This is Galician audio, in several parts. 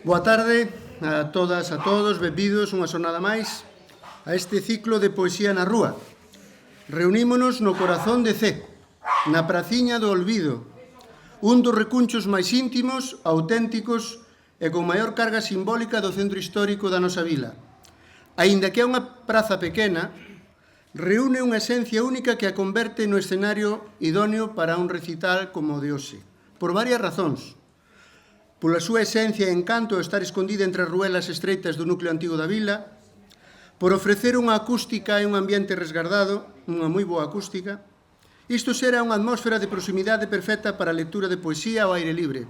Boa tarde a todas, a todos, benvidos unha xornada máis a este ciclo de poesía na rúa. Reunímonos no corazón de Cee, na praciña do Olvido, un dos recunchos máis íntimos, auténticos e con maior carga simbólica do centro histórico da nosa vila. Aínda que é unha praza pequena, reúne unha esencia única que a converte no escenario idóneo para un recital como o de hoxe, por varias razóns. Pola súa esencia e encanto estar escondida entre as ruelas estreitas do núcleo antigo da vila, por ofrecer unha acústica e un ambiente resgardado, unha moi boa acústica. Isto será unha atmósfera de proximidade perfecta para a lectura de poesía ao aire libre.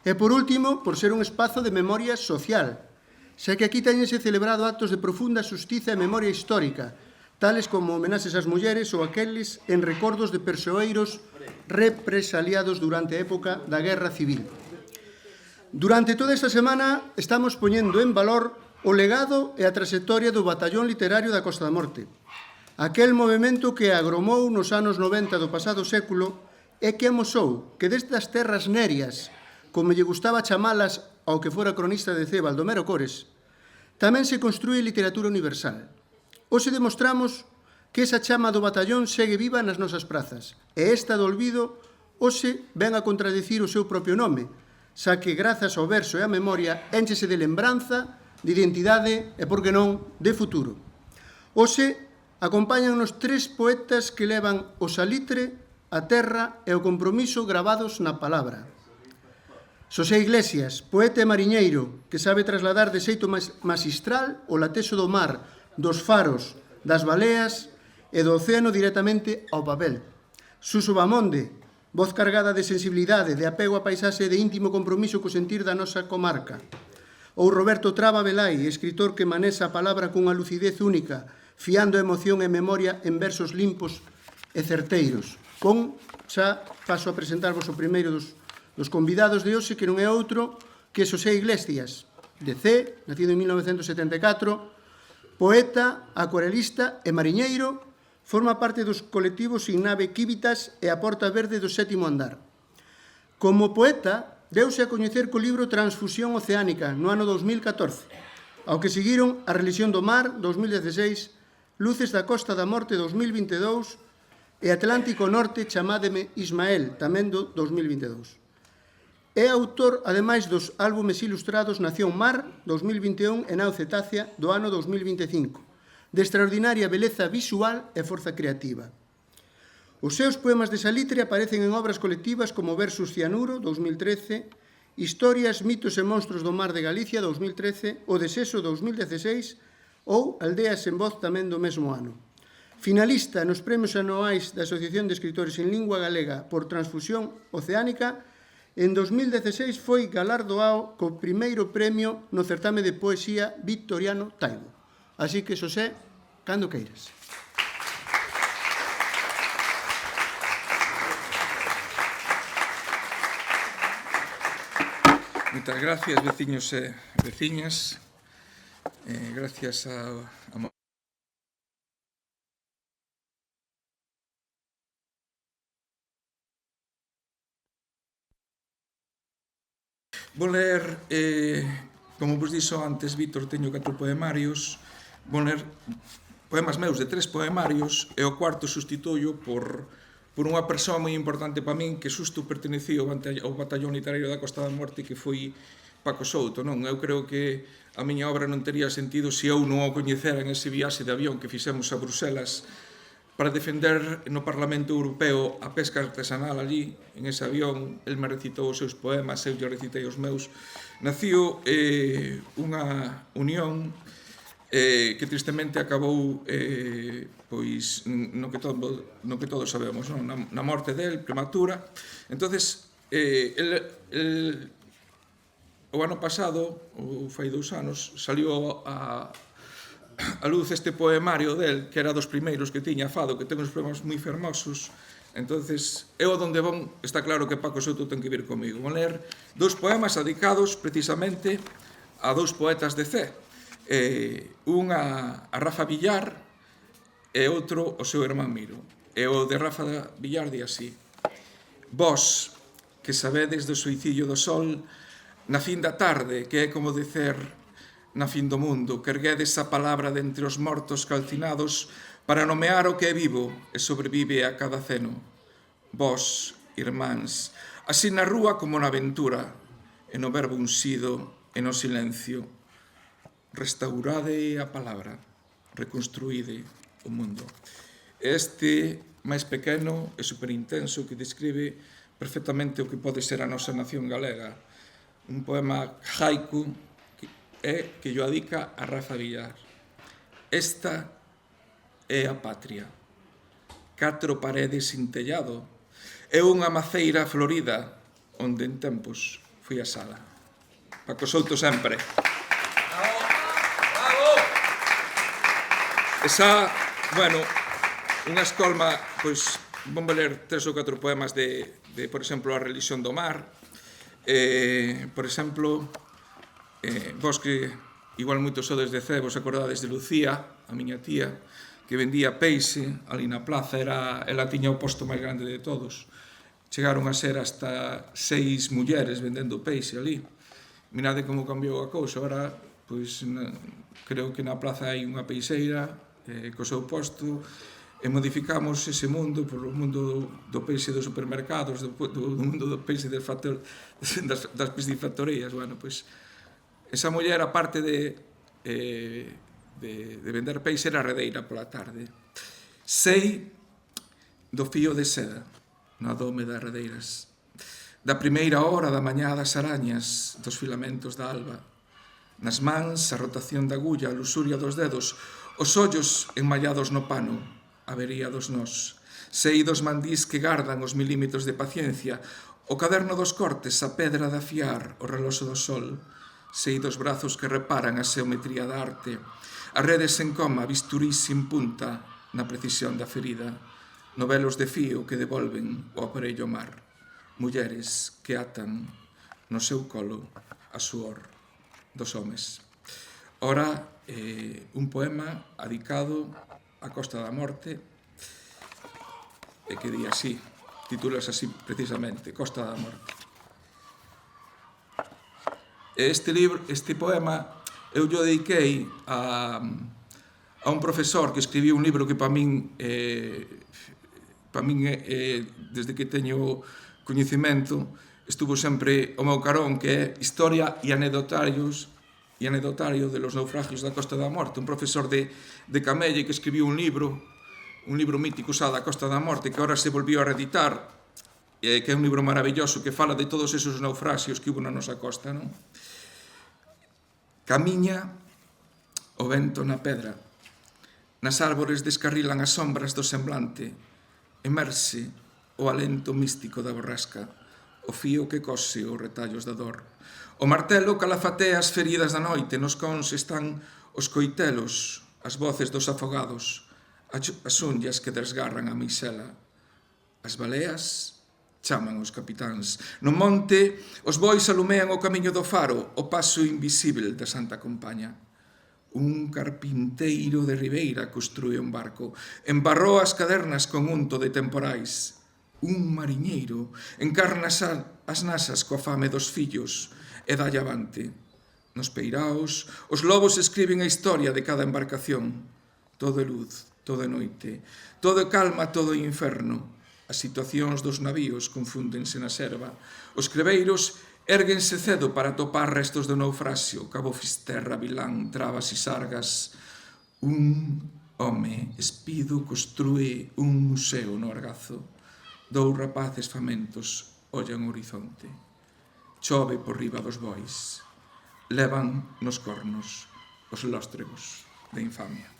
E por último, por ser un espazo de memoria social, xa que aquí teñense celebrado actos de profunda xustiza e memoria histórica, tales como homenaxes ás mulleres ou aqueles en recordos de persoeiros represaliados durante a época da Guerra Civil. Durante toda esta semana estamos poñendo en valor o legado e a traxectoria do Batallón Literario da Costa da Morte, aquel movimento que agromou nos anos 90 do pasado século e que amosou que destas terras nerias, como lle gustaba chamalas ao que fora cronista de Cee, Baldomero Cores, tamén se construí literatura universal. Hoxe demostramos que esa chama do batallón segue viva nas nosas prazas e esta do olvido hoxe ven a contradicir o seu propio nome, xa que, grazas ao verso e á memoria, énchese de lembranza, de identidade e, por que non, de futuro. Hoxe acompáñannos tres poetas que levan o salitre, a terra e o compromiso gravados na palabra. Xosé Iglesias, poeta e mariñeiro, que sabe trasladar de xeito maxistral o latexo do mar, dos faros, das baleas e do océano directamente ao papel. Suso Bamonde, voz cargada de sensibilidade, de apego á paisaxe e de íntimo compromiso co sentir da nosa comarca. Ou Roberto Traba Velai, escritor que manexa a palabra cunha lucidez única, fiando a emoción e memoria en versos limpos e certeiros. Xa paso a presentarvos o primeiro dos convidados de hoxe, que non é outro que Xosé Iglesias, de Cee, nacido en 1974, poeta, acuarelista e mariñeiro. Forma parte dos colectivos Sin Nave Quívitas e a Porta Verde do Sétimo Andar. Como poeta, deuse a coñecer co libro Transfusión Oceánica, no ano 2014, ao que seguiron A Relixión do Mar, 2016, Luces da Costa da Morte, 2022, e Atlántico Norte, chamádeme Ismael, tamén do 2022. É autor, ademais dos álbumes ilustrados Nación Mar, 2021, e Nau Cetácea, do ano 2025. De extraordinaria beleza visual e forza creativa. Os seus poemas de salitre aparecen en obras colectivas como Versus Cianuro, 2013, Historias, mitos e monstros do mar de Galicia, 2013, O Deseso, 2016, ou Aldeas en voz, tamén do mesmo ano. Finalista nos premios anuais da Asociación de Escritores en Lingua Galega por Transfusión Oceánica, en 2016 foi galardoado co primeiro premio no certame de poesía Victoriano Taibo. Así que, Xosé, cando queiras. Moitas gracias, veciños e veciñas. Gracias a vou ler, como vos dixo antes, Víctor, teño 4 poemarios. Vou ler poemas meus de 3 poemarios e o cuarto sustituyo por unha persoa moi importante para min que xusto pertenecía ao Batallón Literario da Costa da Morte, que foi Paco Souto, non? Eu creo que a miña obra non tería sentido se eu non o coñecera en ese viaxe de avión que fixemos a Bruselas para defender no Parlamento Europeo a pesca artesanal allí, en ese avión. El me recitou os seus poemas, eu lle recitei os meus. Nació unha unión que tristemente acabou pois no que todos sabemos, non? Na morte del, prematura. Entonces, o ano pasado, ou fai 2 anos, saliu a luz este poemario del, que era dos primeiros que tiña Fado, que ten uns poemas moi fermosos. Entonces, eu onde von, está claro que Paco Souto ten que vir comigo. Vou ler 2 poemas dedicados precisamente a 2 poetas de Cee. Unha a Rafa Villar e outro o seu irmán Miro. E o de Rafa Villar di así: Vós, que sabedes do suicidio do sol, na fin da tarde, que é como dicer na fin do mundo, que erguedes a palabra de entre os mortos calcinados para nomear o que é vivo e sobrevive a cada ceno. Vós, irmáns, así na rúa como na aventura, e no verbo unsido e no silencio, restaurade a palabra, reconstruíde o mundo. Este máis pequeno e superintenso que describe perfectamente o que pode ser a nosa nación galega. Un poema haiku que yo adica a Rafa Villar. Esta é a patria. 4 paredes sin tellado e unha maceira florida onde en tempos fui a sala. Paco Souto sempre. Esa, bueno, unha escolma, pois, vou ler 3 ou 4 poemas de por exemplo, A religión do mar. Por exemplo, vos que igual moitos sodes de Cee, vos acordades de Lucía, a miña tía, que vendía peixe ali na plaza, ela tiña o posto máis grande de todos. Chegaron a ser hasta 6 mulleres vendendo peixe ali. Mirade como cambiou a cousa. Agora, pois, creo que na plaza hai unha peixeira co seu posto, e modificamos ese mundo por o mundo do peixe dos supermercados, do mundo do peixe das piscifactorías. Bueno, pois, esa muller, aparte de vender peixe, era redeira pola tarde. Sei do fío de seda na dome das redeiras, da primeira hora da mañá das arañas, dos filamentos da alba, nas mans a rotación da agulla, a luxuria dos dedos, os ollos enmallados no pano, a vería dos nós. Sei dos mandís que gardan os milímetros de paciencia, o caderno dos cortes, a pedra de afiar, o reloxo do sol. Sei dos brazos que reparan a xeometría da arte, as redes en coma, bisturí sin punta na precisión da ferida, novelos de fío que devolven o aparello mar, mulleres que atan no seu colo a suor dos homes. Ora, un poema adicado a Costa da Morte, e que di así, titulas así precisamente, Costa da Morte. Este poema eu lle dediquei a un profesor que escribiu un libro que para min desde que teño coñecemento estuvo sempre o meu carón, que é Historia e anecdotario de los naufragios da Costa da Morte, un profesor de Camelle que escribiu un libro mítico xa da Costa da Morte, que agora se volviu a reeditar, que é un libro maravilloso que fala de todos esos naufragios que hubo na nosa costa, non? Camiña o vento na pedra, nas árbores descarrilan as sombras do semblante, emerxe o alento místico da borrasca, o fío que cose os retallos da dor. O martelo calafatea as feridas da noite, nos cons están os coitelos, as voces dos afogados, as unllas que desgarran a mixela. As baleas chaman os capitáns. No monte, os bois alumean o camiño do faro, o paso invisível da Santa Compaña. Un carpinteiro de Ribeira construe un barco, embarrou as cadernas con unto de temporais. Un mariñeiro encarna as nasas coa fame dos fillos e dalle avante. Nos peiraos, os lobos escriben a historia de cada embarcación. Todo é luz, todo é noite, todo é calma, todo é inferno. As situacións dos navíos confúndense na serva. Os creveiros érguense cedo para topar restos do naufraxio, Cabo Fisterra, Vilán, Trabas e Sargas. Un home espido construe un museo no Argazo. 2 rapaces famentos ollan o horizonte. Chove por riba dos bois. Levan nos cornos os lóstregos de infamia.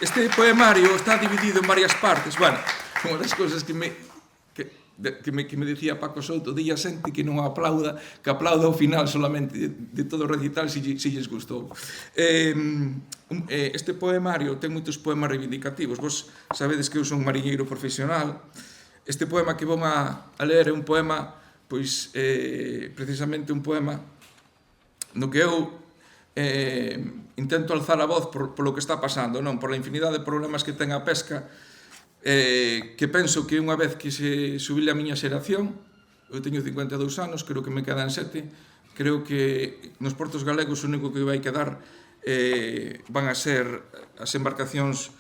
Este poemario está dividido en varias partes. Bueno, unha das cousas que me decía Paco Souto, dilla xente que non aplauda, que aplauda ao final solamente de todo o recital se lles gustou. Este poemario ten moitos poemas reivindicativos. Vos sabedes que eu son mariñeiro profesional. Este poema que vou a ler é un poema, pois, precisamente un poema no que eu intento alzar a voz polo que está pasando, non? Por a infinidade de problemas que ten a pesca, que penso que unha vez que se xubile a miña xeración, eu teño 52 anos, creo que me quedan 7, creo que nos portos galegos o único que vai quedar van a ser as embarcacións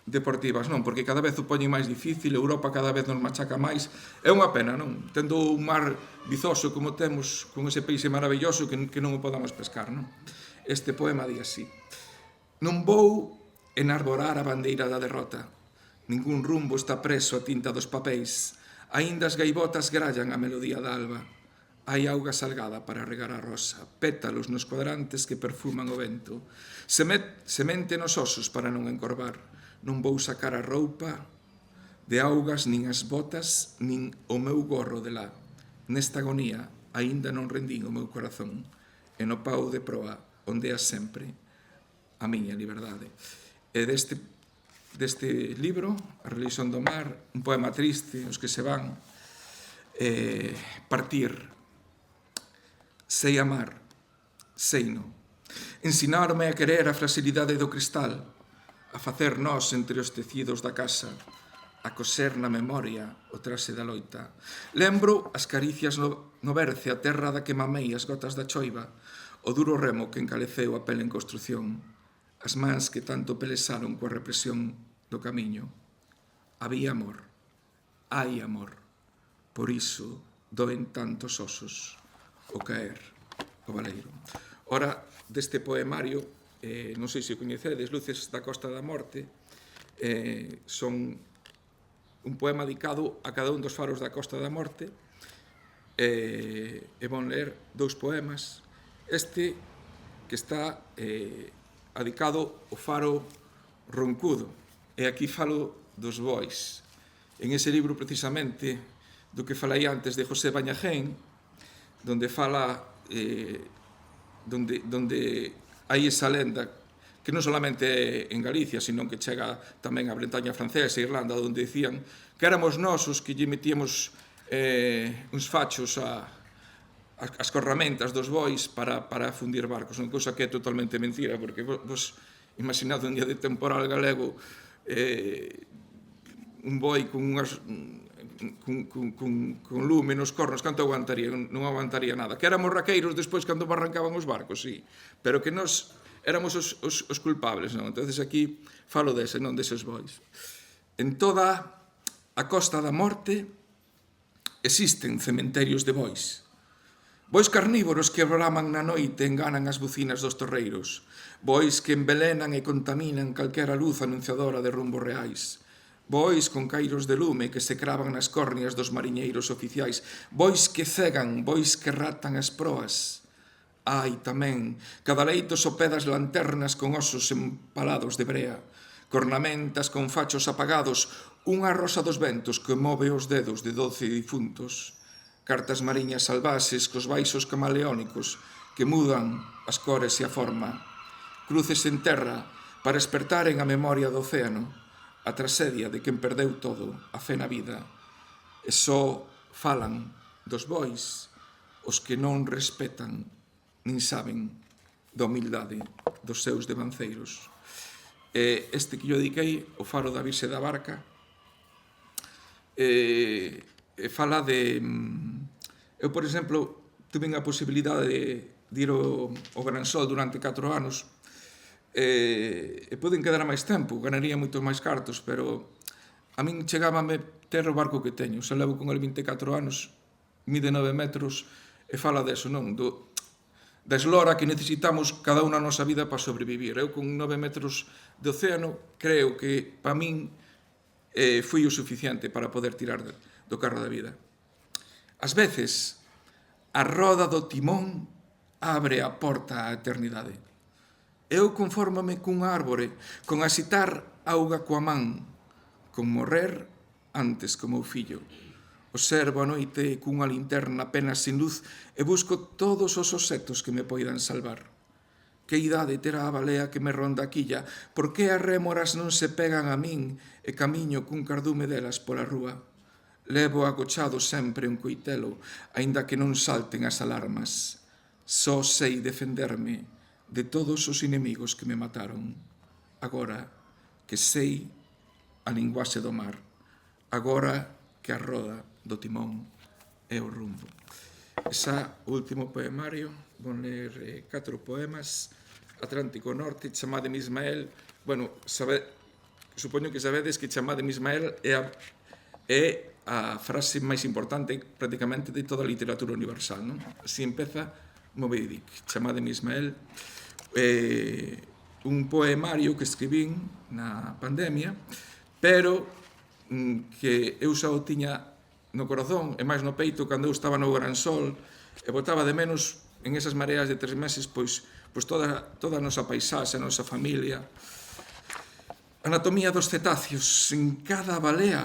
deportivas, non? Porque cada vez o poñen máis difícil, Europa cada vez nos machaca máis. É unha pena, non? Tendo un mar vizoso como temos, con ese peixe maravilloso que non o podamos pescar, non? Este poema di así: non vou enarborar a bandeira da derrota, ningún rumbo está preso a tinta dos papéis, aínda as gaivotas grallan a melodía da alba. Hai auga salgada para regar a rosa, pétalos nos cuadrantes que perfuman o vento, semente nos osos para non encorvar. Non vou sacar a roupa de augas, nin as botas, nin o meu gorro de lá. Nesta agonía, aínda non rendín o meu corazón, e no pau de proa ondea sempre a miña liberdade. E deste libro, A religión do mar, un poema triste, os que se van, partir. Sei amar, seino. Ensinarme a querer a fragilidade do cristal, a facer nós entre os tecidos da casa, a coser na memoria o traxe da loita. Lembro as caricias no berce, a terra da que mamei as gotas da choiva, o duro remo que encaleceu a pele en construción, as mans que tanto pelesaron coa represión do camiño. Había amor, hai amor, por iso doen tantos osos o caer o baleiro. Ora, deste poemario, non sei se o coñecedes, Luces da Costa da Morte, son un poema dedicado a cada un dos faros da Costa da Morte, e vão ler 2 poemas. Este que está dedicado ao faro Roncudo, e aquí falo dos bois. En ese libro, precisamente, do que falei antes de José Bañagén, donde fala, donde hai esa lenda que non solamente en Galicia, sino que chega tamén a Bretaña francesa e Irlanda, onde dicían que éramos nós os que lle metíamos uns fachos as corramentas dos bois para fundir barcos, unha cousa que é totalmente mentira, porque vos imaginad un día de temporal galego, un boi con lume nos cornos, canto aguantaría? Non aguantaría nada. Que éramos raqueiros despois cando arrancaban os barcos, sí, pero que nós éramos os culpables, non? Entonces aquí falo dese, non deses bois. En toda a Costa da Morte existen cementerios de bois. Bois carnívoros que braman na noite e enganan as bucinas dos torreiros. Bois que embelenan e contaminan calquera luz anunciadora de rumbos reais. Bois con cairos de lume que se cravan nas córneas dos mariñeiros oficiais. Bois que cegan, bois que ratan as proas. Hai tamén cada leito sopé das lanternas con osos empalados de brea, cornamentas con fachos apagados, unha rosa dos ventos que move os dedos de 12 difuntos, cartas mariñas salvaxes cos baixos camaleónicos que mudan as cores e a forma, cruces en terra para espertaren a memoria do océano, a traxedia de quen perdeu todo, a fe na vida, e só falan dos bois os que non respetan nin saben da humildade dos seus devanceiros. Este que yo dediquei, o faro da Virxe da Barca, fala de... Eu, por exemplo, tuve a posibilidade de ir ao Gran Sol durante 4 anos, e poden quedar máis tempo, ganaría moitos máis cartos, pero a min chegábame ter o barco que teño. Se levo con el 24 anos, mide 9 metros, e fala deso, non? Da eslora que necesitamos cada unha na nosa vida para sobrevivir. Eu, con 9 metros de océano, creo que, para min, foi o suficiente para poder tirar do carro da vida. Ás veces, a roda do timón abre a porta á eternidade. Eu confórmame cunha árbore, con asitar auga coa man, con morrer antes que o meu fillo. Observo a noite cunha linterna apenas sin luz e busco todos os obxectos que me poidan salvar. Que idade terá a balea que me ronda a quilla? Por que as rémoras non se pegan a min e camiño cun cardume delas pola rúa? Levo agochado sempre un coitelo, aínda que non salten as alarmas. Só sei defenderme de todos os inimigos que me mataron. Agora que sei a linguaxe do mar, agora que a roda do timón e o rumbo. Esa último poemario, vou ler 4 poemas. Atlántico Norte, chamademe Ismael. Bueno, supoño que sabedes que chamademe Ismael é a frase máis importante prácticamente de toda a literatura universal, non? Así empeza Moby Dick, chamademe Ismael. Un poemario que escribín na pandemia, pero que eu xa o tiña no corazón e máis no peito cando eu estaba no gran sol e botaba de menos en esas mareas de 3 meses pois toda a nosa paisaxe, a nosa familia. Anatomía dos cetáceos. En cada balea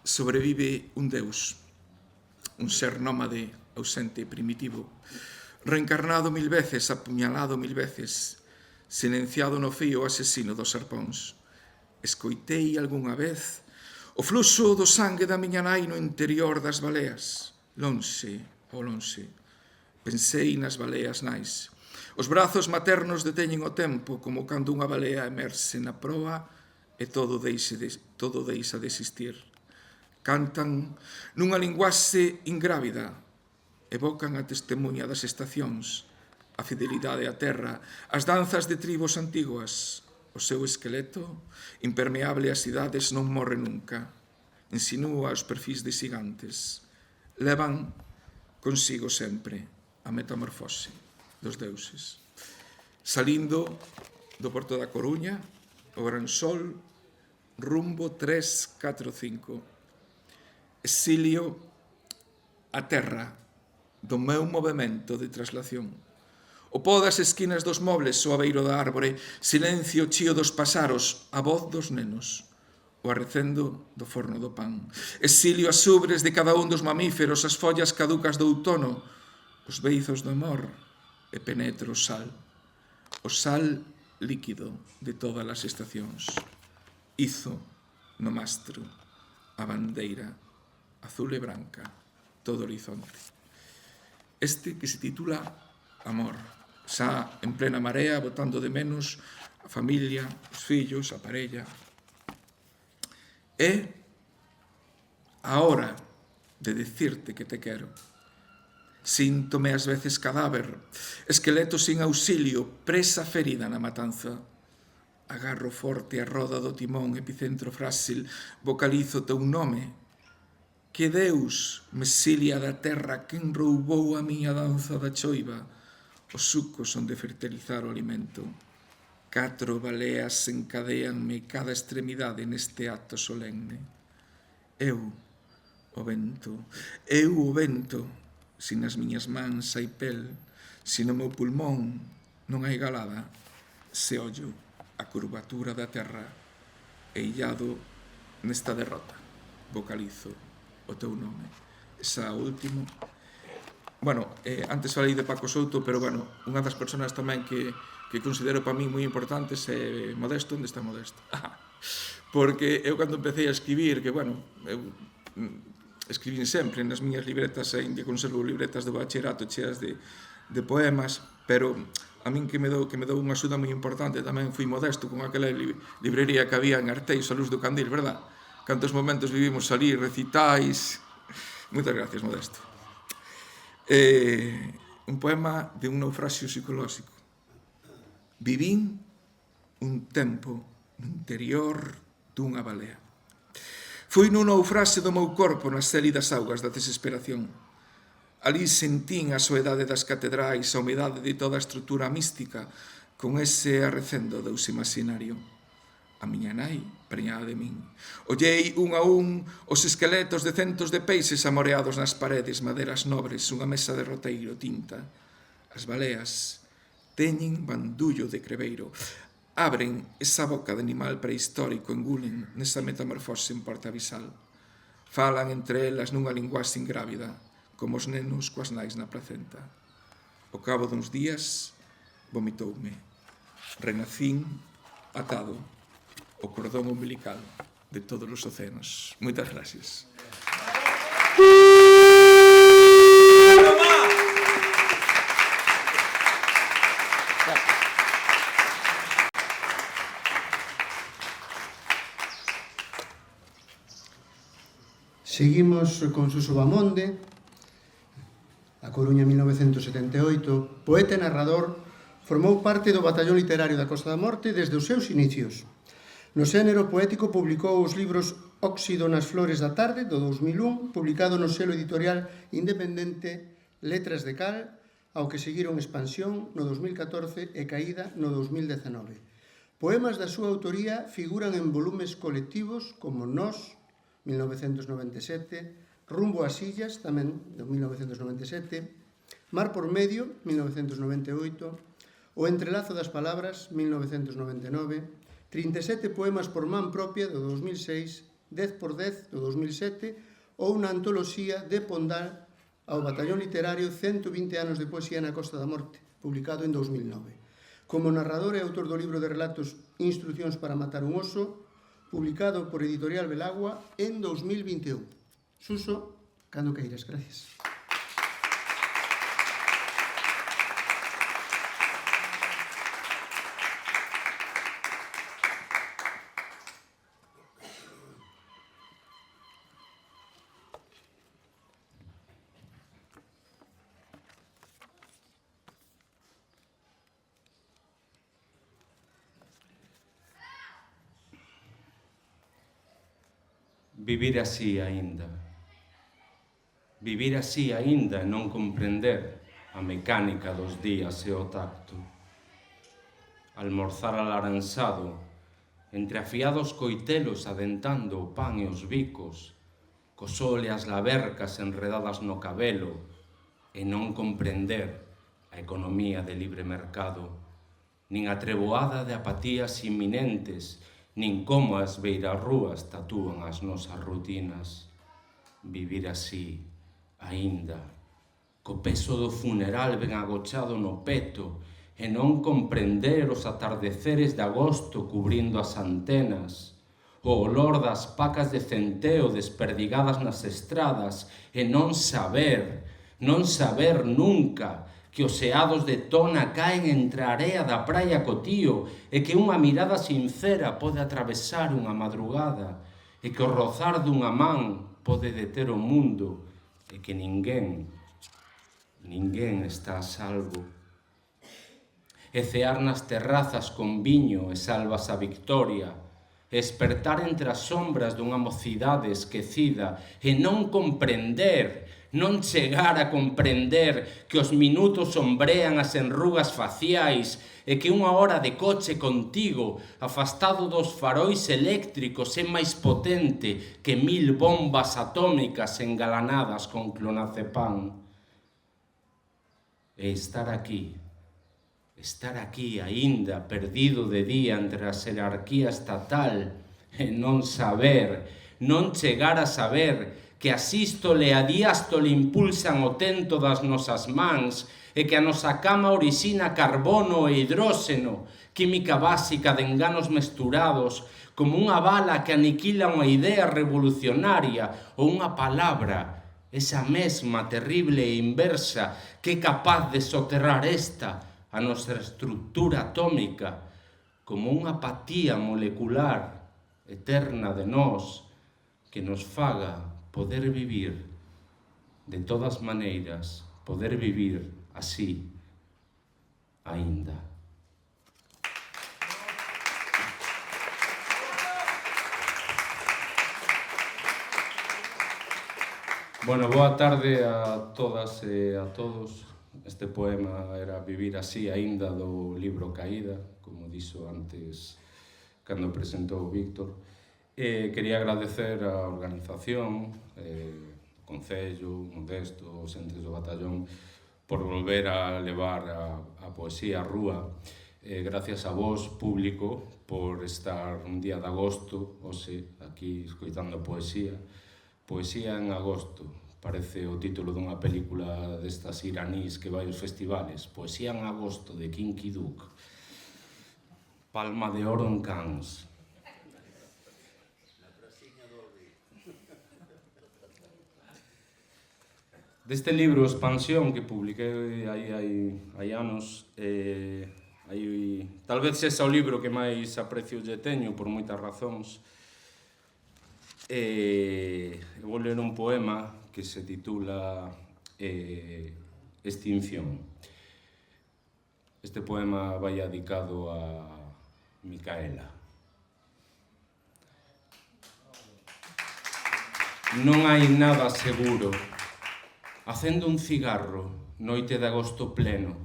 sobrevive un deus, un ser nómade, ausente, primitivo, reencarnado 1000 veces, apuñalado 1000 veces, silenciado no fío asesino dos serpóns. Escoitei algunha vez o fluxo do sangue da miña nai no interior das baleas. Lonxe, ao lonxe, pensei nas baleas nais. Os brazos maternos deteñen o tempo como cando unha balea emerse na proa e todo deixa de existir. Cantan nunha linguaxe ingrávida, evocan a testemunha das estacións, a fidelidade á terra, as danzas de tribos antiguas. O seu esqueleto, impermeable ás cidades, non morre nunca. Insinúa os perfis de xigantes. Levan consigo sempre a metamorfose dos deuses. Salindo do Porto da Coruña, o gran sol, rumbo 345. Exilio a terra do meu movimento de traslación. O pó das esquinas dos mobles, o abeiro da árbore, silencio chío dos pasaros, a voz dos nenos, o arrecendo do forno do pan. Exilio as ubres de cada un dos mamíferos, as follas caducas do outono, os beizos do amor, e penetro o sal líquido de todas as estacións. Izo no mastro, a bandeira, azul e branca, todo horizonte. Este que se titula Amor, xa en plena marea, botando de menos a familia, os fillos, a parella. É a hora de decirte que te quero. Síntome ás veces cadáver, esqueleto sin auxilio, presa ferida na matanza. Agarro forte a roda do timón, epicentro frágil, vocalizo teu nome. Que Deus me exilia da terra quen roubou a miña danza da choiva. Os sucos son de fertilizar o alimento. 4 baleas encadeanme cada extremidade neste acto solemne. Eu, o vento, si nas miñas mans hai pel, si no meu pulmón non hai galada, se ollo a curvatura da terra e illado nesta derrota, vocalizo o teu nome. Esa último. Bueno, antes falei de Paco Souto, pero bueno, unha das persoas tamén que considero para mí moi importantes é Modesto. Onde está Modesto? Porque eu cando empecé a escribir, que bueno, eu escribín sempre nas miñas libretas, ainda conservo libretas de bachillerato cheas de poemas, pero a min que me dou unha axuda moi importante tamén foi Modesto con aquela librería que había en Arteis, a luz do candil, verdad? Cantos momentos vivimos ali, recitais. Moitas gracias, Modesto. Un poema de un naufraxio psicolóxico. Vivín un tempo no interior dunha balea. Foi nun naufraxe do meu corpo nas célidas augas da desesperación. Alí sentín a soedade das catedrais, a humedade de toda a estrutura mística, con ese arrecendo deus imaginario. A miña nai, preñada de min. Ollei un a un os esqueletos de centos de peixes amoreados nas paredes, maderas nobres, unha mesa de roteiro, tinta. As baleas teñen bandullo de creveiro. Abren esa boca de animal prehistórico, engulen nesa metamorfose en porta abisal. Falan entre elas nunha linguaxe ingrávida, como os nenos coas nais na placenta. Ao cabo duns días, vomitoume. Renacín atado ao cordón umbilical de todos os océanos. Moitas gracias. Seguimos con Suso Bamonde, Coruña 1978, poeta e narrador, formou parte do Batallón Literario da Costa da Morte desde os seus inicios. No xénero poético publicou os libros Óxido nas flores da tarde, do 2001, publicado no selo editorial independente Letras de Cal, ao que seguiron Expansión no 2014 e Caída no 2019. Poemas da súa autoría figuran en volumes colectivos como Nós, 1997, Rumbo ás Illas, tamén de 1997, Mar por Medio, 1998, O Entrelazo das Palabras, 1999, 37 poemas por man propia, do 2006, 10 por 10, do 2007, ou unha antoloxía de Pondal ao Batallón Literario 120 anos de poesía na Costa da Morte, publicado en 2009. Como narrador e autor do libro de relatos Instruccións para matar un oso, publicado por Editorial Belagua en 2021. Suso, cando queiras, gracias. Vivir así aínda. Vivir así aínda e non comprender a mecánica dos días e o tacto. Almorzar alaranxado, entre afiados coitelos adentando o pan e os bicos, co sol e as labercas enredadas no cabelo, e non comprender a economía de libre mercado, nin a treboada de apatías inminentes, nin como as beirarrúas tatúan as nosas rutinas. Vivir así, aínda, co peso do funeral ben agochado no peto, e non comprender os atardeceres de agosto cubrindo as antenas, o olor das pacas de centeo desperdigadas nas estradas, e non saber nunca que os seados de tona caen entre a area da praia co tío, e que unha mirada sincera pode atravesar unha madrugada, e que o rozar dunha man pode deter o mundo, e que ninguén está a salvo. E cear nas terrazas con viño e salvas a victoria, e espertar entre as sombras dunha mocidade esquecida, e non comprender, non chegar a comprender que os minutos sombrean as enrugas faciais e que unha hora de coche contigo, afastado dos faróis eléctricos, é máis potente que 1000 bombas atómicas engalanadas con clonazepam. E estar aquí aínda perdido de día entre a xerarquía estatal e non chegar a saber que a sístole e a diástole impulsan o tento das nosas mans e que a nosa cama orixina carbono e hidróxeno, química básica de enganos mesturados, como unha bala que aniquila unha idea revolucionaria ou unha palabra, esa mesma terrible e inversa que é capaz de soterrar esta, a nosa estructura atómica, como unha apatía molecular eterna de nós que nos faga poder vivir de todas maneiras, poder vivir así aínda. Bueno, boa tarde a todas e a todos. Este poema era Vivir así aínda do libro Caída, como dixo antes cando presentou Víctor. Quería agradecer a organización, o Concello, Modesto, os entes do batallón, por volver a levar a poesía á rúa. Gracias a vos, público, por estar un día de agosto, hoxe, aquí, escoitando poesía. Poesía en agosto, parece o título dunha película destas iranís que vai aos festivales. Poesía en agosto, de Kinky Duke. Palma de Oro en Cannes. Deste libro, Expansión, que publiquei hai anos, tal vez sexa o libro que máis aprecio lle teño por moitas razóns. Vou ler un poema que se titula extinción. Este poema vai dedicado a Micaela. Non hai nada seguro. Acendo un cigarro, noite de agosto pleno,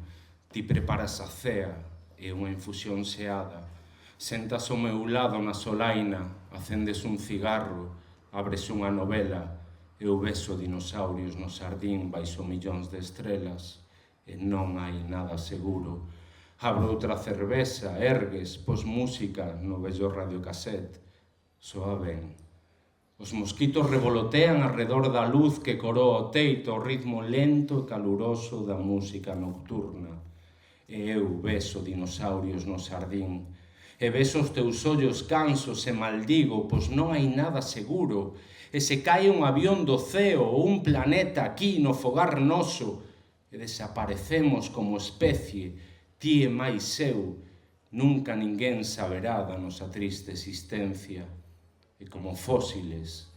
ti preparas a cea e unha infusión xeada. Sentas ao meu lado na solaina, acendes un cigarro, abres unha novela, eu beso dinosaurios no xardín baixo millóns de estrelas, e non hai nada seguro. Abro outra cerveza, ergues, pos música no vello radiocassette, soa ben. Os mosquitos revolotean arredor da luz que coroa o teito, o ritmo lento e caluroso da música nocturna. E eu beso dinosaurios no xardín, e beso os teus ollos cansos e maldigo, pois non hai nada seguro, e se cae un avión do ceo ou un planeta aquí no fogar noso, e desaparecemos como especie, ti e máis eu, nunca ninguén saberá da nosa triste existencia. E como fósiles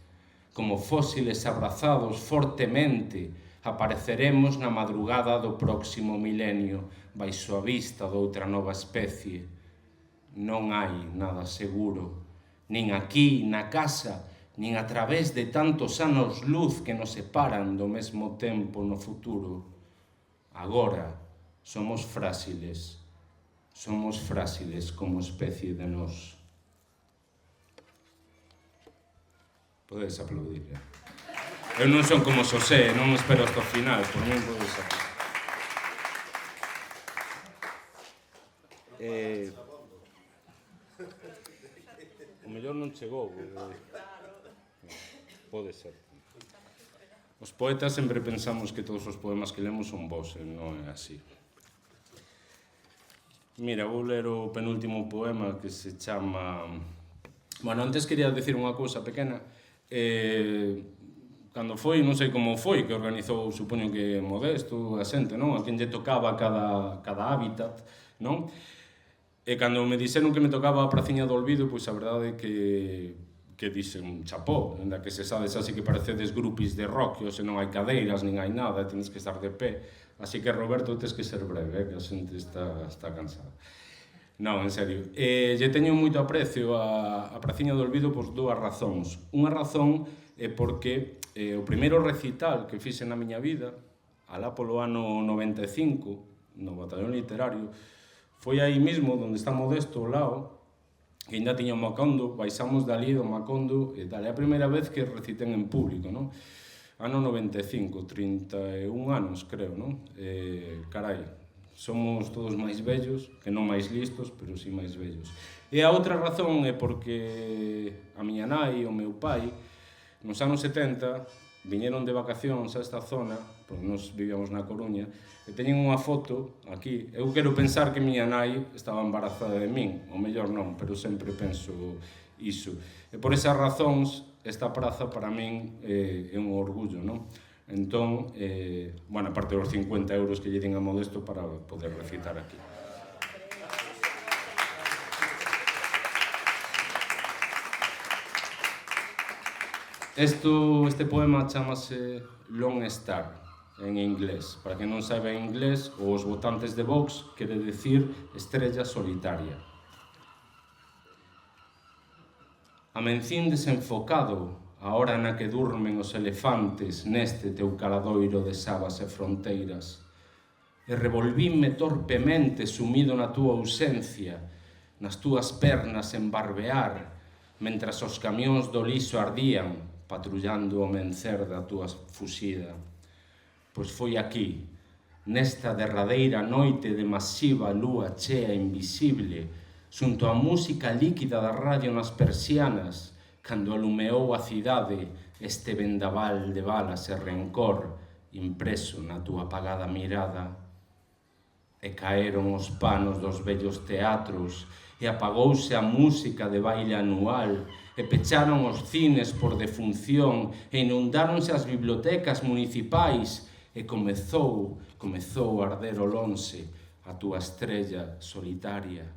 abrazados fortemente, apareceremos na madrugada do próximo milenio, baixo a vista doutra nova especie. Non hai nada seguro, nin aquí, na casa, nin a través de tantos anos luz que nos separan do mesmo tempo no futuro. Agora somos frágiles como especie de nós. Podedes aplaudir, Eu non son como Xosé, non espero hasta o final, por min podedes aplaudir. O mellor non chegou. Pode ser. Os poetas sempre pensamos que todos os poemas que lemos son bons, e non é así. Mira, vou ler o penúltimo poema que se chama... Bueno, antes quería decir unha cousa pequena. Cando foi, non sei como foi, que organizou, supoño que Modesto, a xente, non? A quen lle tocaba cada hábitat, non? E cando me dixeron que me tocaba a Praciña do Olvido, pois a verdade é que dixen chapó, ainda que se sabes así que parecedes grupis de rock, e non hai cadeiras, nin hai nada, tens que estar de pé. Así que, Roberto, tens que ser breve, que a xente está cansada. Non, en serio. Lle teño moito aprecio a Praciña do Olvido por dúas razóns. Unha razón é porque o primeiro recital que fixe na miña vida, alá polo ano 95, no Batallón Literario, foi aí mesmo, onde está Modesto, ao lado, que ainda tiña o Macondo, baixamos dali do Macondo, e dali a primeira vez que reciten en público, non? Ano 95, 31 anos, creo, non? Carai, somos todos máis vellos, que non máis listos, pero si máis vellos. E a outra razón é porque a miña nai e o meu pai, nos anos 70, viñeron de vacacións a esta zona, porque nos vivíamos na Coruña, e teñen unha foto aquí. Eu quero pensar que miña nai estaba embarazada de min, ou mellor non, pero sempre penso iso. E por esas razóns, esta praza para min é un orgullo, non? Entón, bueno, aparte dos 50 euros que lle din a Modesto para poder recitar aquí. Este poema chamase Lone Star, en inglés. Para que non saiba inglés, os votantes de Vox quere decir estrella solitaria. Amencín desenfocado, a hora na que durmen os elefantes neste teu caladoiro de sabas e fronteiras. E revolvínme torpemente sumido na túa ausencia, nas túas pernas en barbear, mentras os camións do liso ardían, patrullando o mencer da túa fuxida. Pois foi aquí, nesta derradeira noite de masiva lúa chea invisible, xunto á música líquida da radio nas persianas, cando alumeou a cidade este vendaval de balas e rencor impreso na túa apagada mirada. E caeron os panos dos vellos teatros, e apagouse a música de baile anual, e pecharon os cines por defunción, e inundáronse as bibliotecas municipais, e comezou a arder o lonxe a túa estrella solitaria.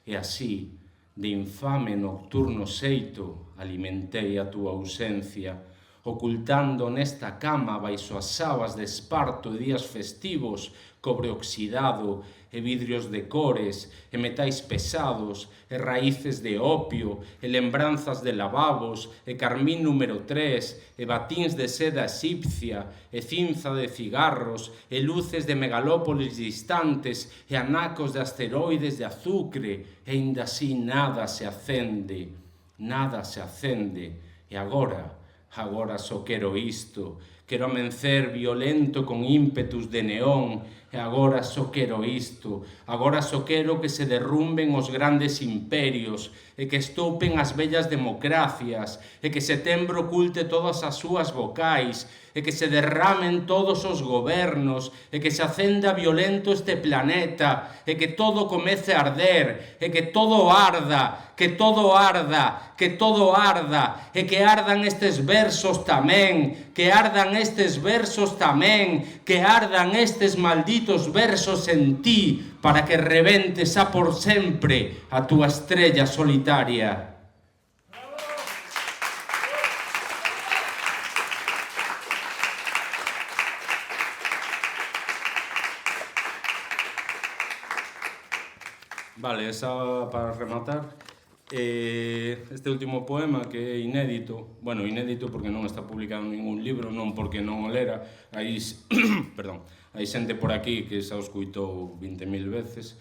E así, de infame nocturno xeito, alimentei a túa ausencia, ocultando nesta cama baixo as sabas de esparto e días festivos, cobre oxidado e vidrios de cores e metais pesados e raíces de opio e lembranzas de lavabos e carmín número 3 e batíns de seda egipcia e cinza de cigarros e luces de megalópolis distantes e anacos de asteroides de azucre e ainda así nada se acende, e agora só quero isto, quero amencer violento con ímpetus de neón, e agora só quero isto, agora só quero que se derrumben os grandes imperios, e que estoupen as vellas democracias, e que setembro oculte todas as súas vocais, e que se derramen todos os gobernos, e que se acenda violento este planeta, e que todo comece a arder, e que todo arda, que todo arda, que todo arda, e que ardan estes versos tamén, que ardan estes versos tamén, que ardan estes malditos versos en ti, para que rebentes a por sempre a túa estrella solitaria. Vale, esa para rematar. Este último poema que é inédito, bueno, inédito porque non está publicado en ningún libro, non porque non o lera, hai, perdón, hai xente por aquí que xa o escuitou 20.000 veces,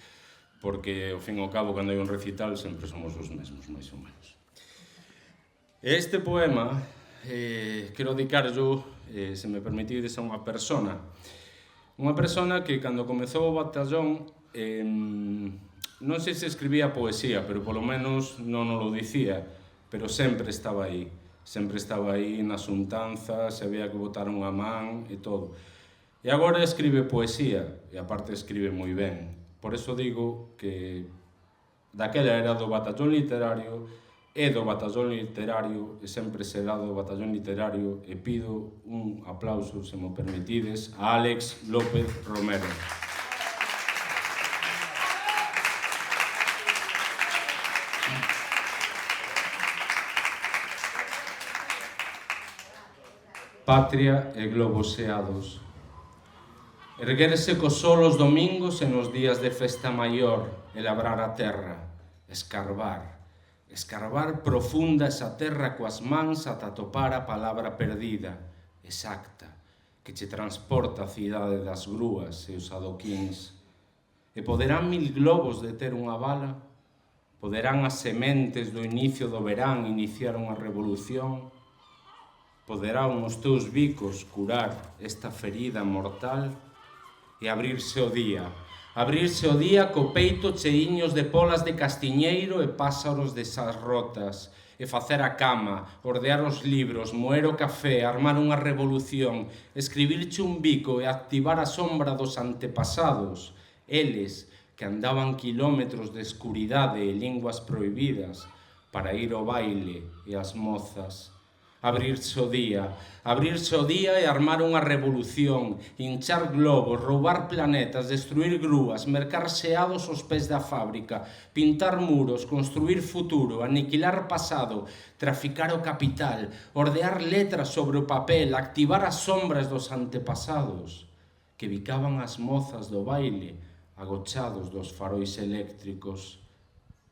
porque, ao fin e ao cabo, cando hai un recital, sempre somos os mesmos, máis ou menos. Este poema, quero dedicarlo, se me permitides, a unha persona que, cando comezou o batallón, non sei se escribía poesía, pero polo menos non o dicía, pero sempre estaba aí nas xuntanzas, se había que botar unha man e todo. E agora escribe poesía, e aparte escribe moi ben. Por eso digo que daquela era do batallón literario, é do batallón literario, e sempre será do batallón literario, e pido un aplauso, se me permitides, a Álex López Romero. Patria e globos seados. Erguerse co sol os domingos e nos días de festa maior e labrar a terra, escarbar profunda esa terra coas mans ata topar a palabra perdida, exacta, que che transporta a cidade das grúas e os adoquíns. E poderán 1000 globos deter unha bala? Poderán as sementes do inicio do verán iniciar unha revolución? Poderán os teus bicos curar esta ferida mortal? E abrirse o día co peito cheiños de polas de castiñeiro e pásaros de sas rotas, e facer a cama, ordear os libros, moer o café, armar unha revolución, escribirche un bico e activar a sombra dos antepasados, eles que andaban quilómetros de escuridade e linguas prohibidas para ir ao baile e as mozas. Abrirse o día e armar unha revolución, hinchar globos, roubar planetas, destruir grúas, mercar xeados aos pés da fábrica, pintar muros, construir futuro, aniquilar pasado, traficar o capital, ordear letras sobre o papel, activar as sombras dos antepasados, que bicaban as mozas do baile, agochados dos faróis eléctricos,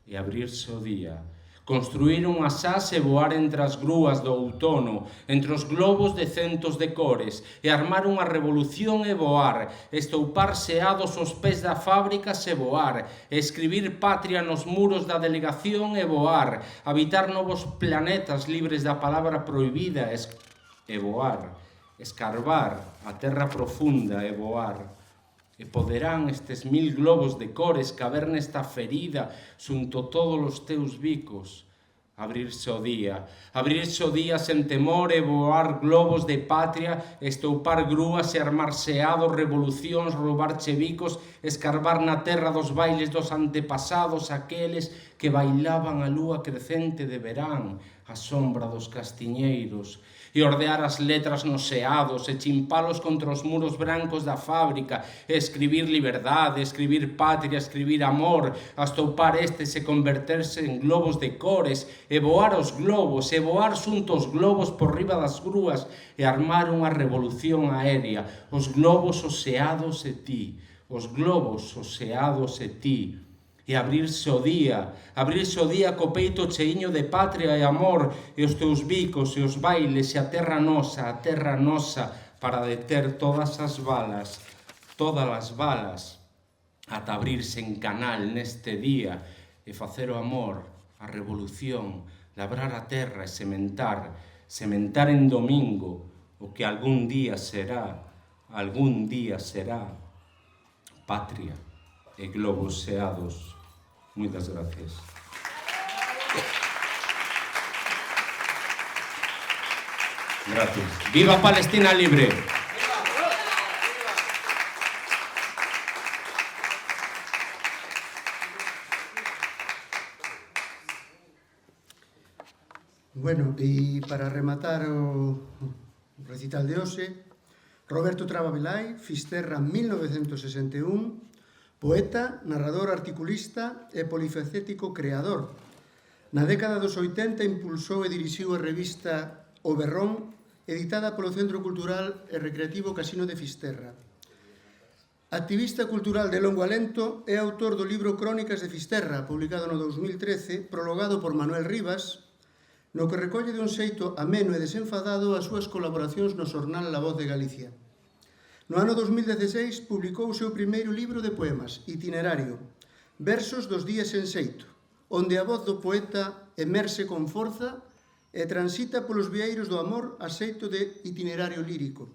e abrirse o día. Construir unhas ás e voar entre as grúas do outono, entre os globos de centos de cores, e armar unha revolución e voar, estoupar xeados aos pés da fábrica e voar, e escribir patria nos muros da delegación e voar, habitar novos planetas libres da palabra prohibida e voar, escarbar a terra profunda e voar. E poderán estes 1000 globos de cores caber nesta ferida xunto todos os teus bicos. Abrirse o día sen temor e voar globos de patria, estoupar grúas e armar xeados, revolucións, roubarche bicos, escarbar na terra dos bailes dos antepasados, aqueles que bailaban a lúa crecente de verán, a sombra dos castiñeiros, e ordear as letras nos seados, e chimpalos contra os muros brancos da fábrica, e escribir liberdade, escribir patria, escribir amor, astoupar estes e converterse en globos de cores, e voar os globos, e voar xunto os globos por riba das grúas, e armar unha revolución aérea, os globos oseados e ti, os globos oseados e ti, e abrirse o día co peito cheiño de patria e amor, e os teus bicos e os bailes e a terra nosa, para deter todas as balas, ata abrirse en canal neste día, e facer o amor, a revolución, labrar a terra e sementar en domingo, o que algún día será patria e globos seados. Muchas gracias. Gracias. ¡Viva Palestina libre! Bueno, e para rematar o recital de hoxe, Roberto Traba Velai, Fisterra 1961, poeta, narrador, articulista e polifacético creador. Na década dos 80 impulsou e dirixiu a revista O Berrón, editada polo Centro Cultural e Recreativo Casino de Fisterra. Activista cultural de longo alento, é autor do libro Crónicas de Fisterra, publicado no 2013, prologado por Manuel Rivas, no que recolle de un xeito ameno e desenfadado as súas colaboracións no xornal La Voz de Galicia. No ano 2016 publicou o seu primeiro libro de poemas, Itinerario, Versos dos días en xeito, onde a voz do poeta emerxe con forza e transita polos vieiros do amor a xeito de itinerario lírico.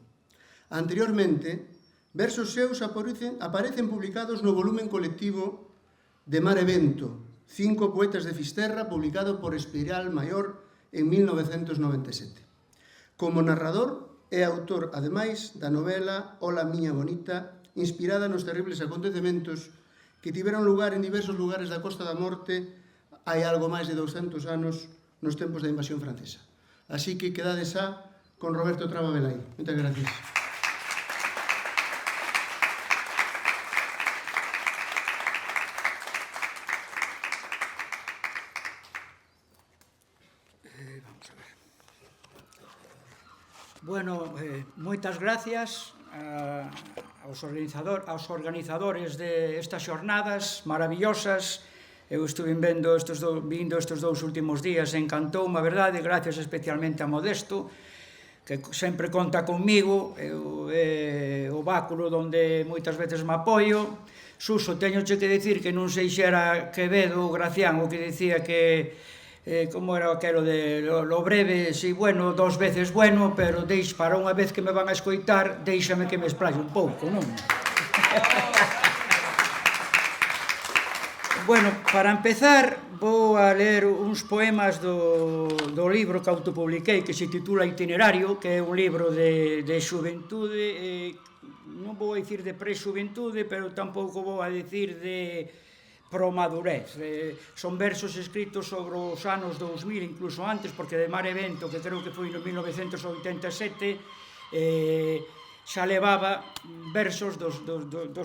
Anteriormente, versos seus aparecen publicados no volumen colectivo de Mar e Vento, 5 poetas de Fisterra, publicado por Espiral Maior en 1997. Como narrador, é autor, ademais, da novela Ola miña bonita, inspirada nos terribles acontecementos que tiveron lugar en diversos lugares da Costa da Morte hai algo máis de 200 anos nos tempos da invasión francesa. Así que quedades xa con Roberto Traba Velai. Moitas gracias. Bueno, moitas gracias aos organizadores de estas xornadas maravillosas. Eu estuve vindo estes dous últimos días, encantoume, a verdade, gracias especialmente a Modesto, que sempre conta conmigo, o báculo onde moitas veces me apoio. Suso, teñoche que dicir que non sei se era Quevedo ou Gracián o que dicía que como era aquelo de lo breve, si bueno, 2 veces bueno, pero para unha vez que me van a escoitar, deixame que me esplaie un pouco, non? Bueno, para empezar, vou a ler uns poemas do libro que autopubliquei, que se titula Itinerario, que é un libro de xuventude, non vou a dicir de pre-xuventude, pero tampouco vou a dicir de promadurez. Son versos escritos sobre os anos 2000, incluso antes, porque de Mar e Vento, que creo que foi no 1987, xa levaba versos dos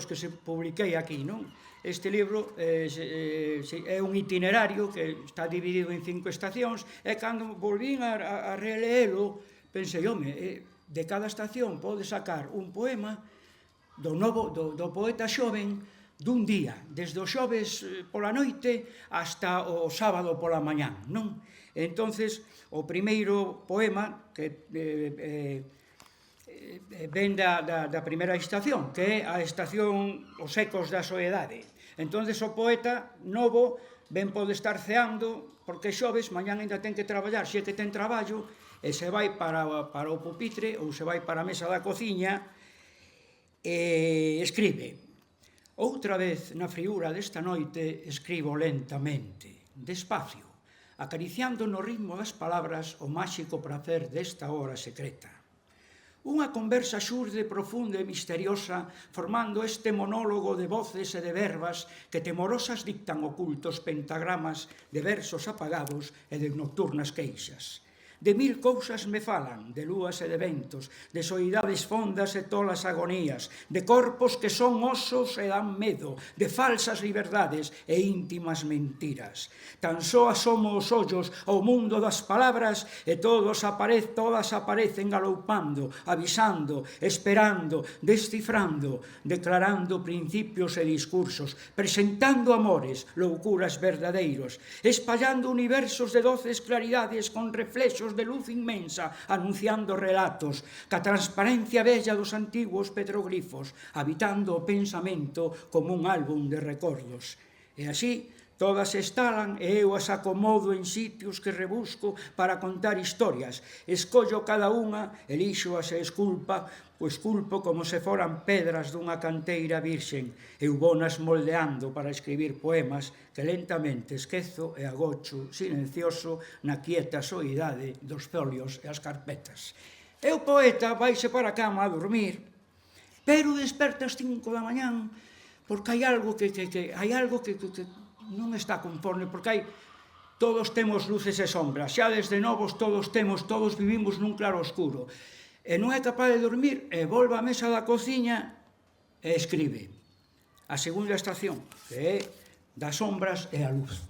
que se publiquei aquí, non? Este libro é un itinerario que está dividido en 5 estacións, e cando volvín a releelo, pensei, home, de cada estación pode sacar un poema do poeta xoven dun día, desde o xoves pola noite hasta o sábado pola mañán, non? Entonces, o primeiro poema que ven da primeira estación, que é a estación Os ecos da soedade. Entonces, o poeta novo ben pode estar ceando, porque xoves, mañán ainda ten que traballar, se é que ten traballo, e se vai para o pupitre ou se vai para a mesa da cociña e escribe. Outra vez, na friúra desta noite, escribo lentamente, despacio, acariciando no ritmo das palabras o máxico prazer desta hora secreta. Unha conversa xurde, profunda e misteriosa, formando este monólogo de voces e de verbas que temorosas dictan ocultos pentagramas de versos apagados e de nocturnas queixas. De mil cousas me falan, de lúas e de ventos, de soidades fondas e tolas agonías, de corpos que son osos e dan medo, de falsas liberdades e íntimas mentiras. Tan só asomo os ollos ao mundo das palabras e todas aparecen galoupando, avisando, esperando, descifrando, declarando principios e discursos, presentando amores, loucuras verdadeiros, espallando universos de doces claridades con reflexos de luz inmensa, anunciando relatos, ca transparencia bella dos antiguos petroglifos, habitando o pensamento como un álbum de recordos. E así, todas estalan e eu as acomodo en sitios que rebusco para contar historias. Escollo cada unha, elixoas e esculpo como se foran pedras dunha canteira virxen. Eu vonas moldeando para escribir poemas que lentamente esquezo e agocho silencioso na quieta soidade dos folios e as carpetas. E o poeta vaise para a cama a dormir, pero desperta ás 5 da mañán porque hai algo que non está conforme, porque todos temos luces e sombras, xa desde novos todos vivimos nun claro oscuro, e non é capaz de dormir, e volve á mesa da cociña e escribe a segunda estación, que é das sombras e a luz.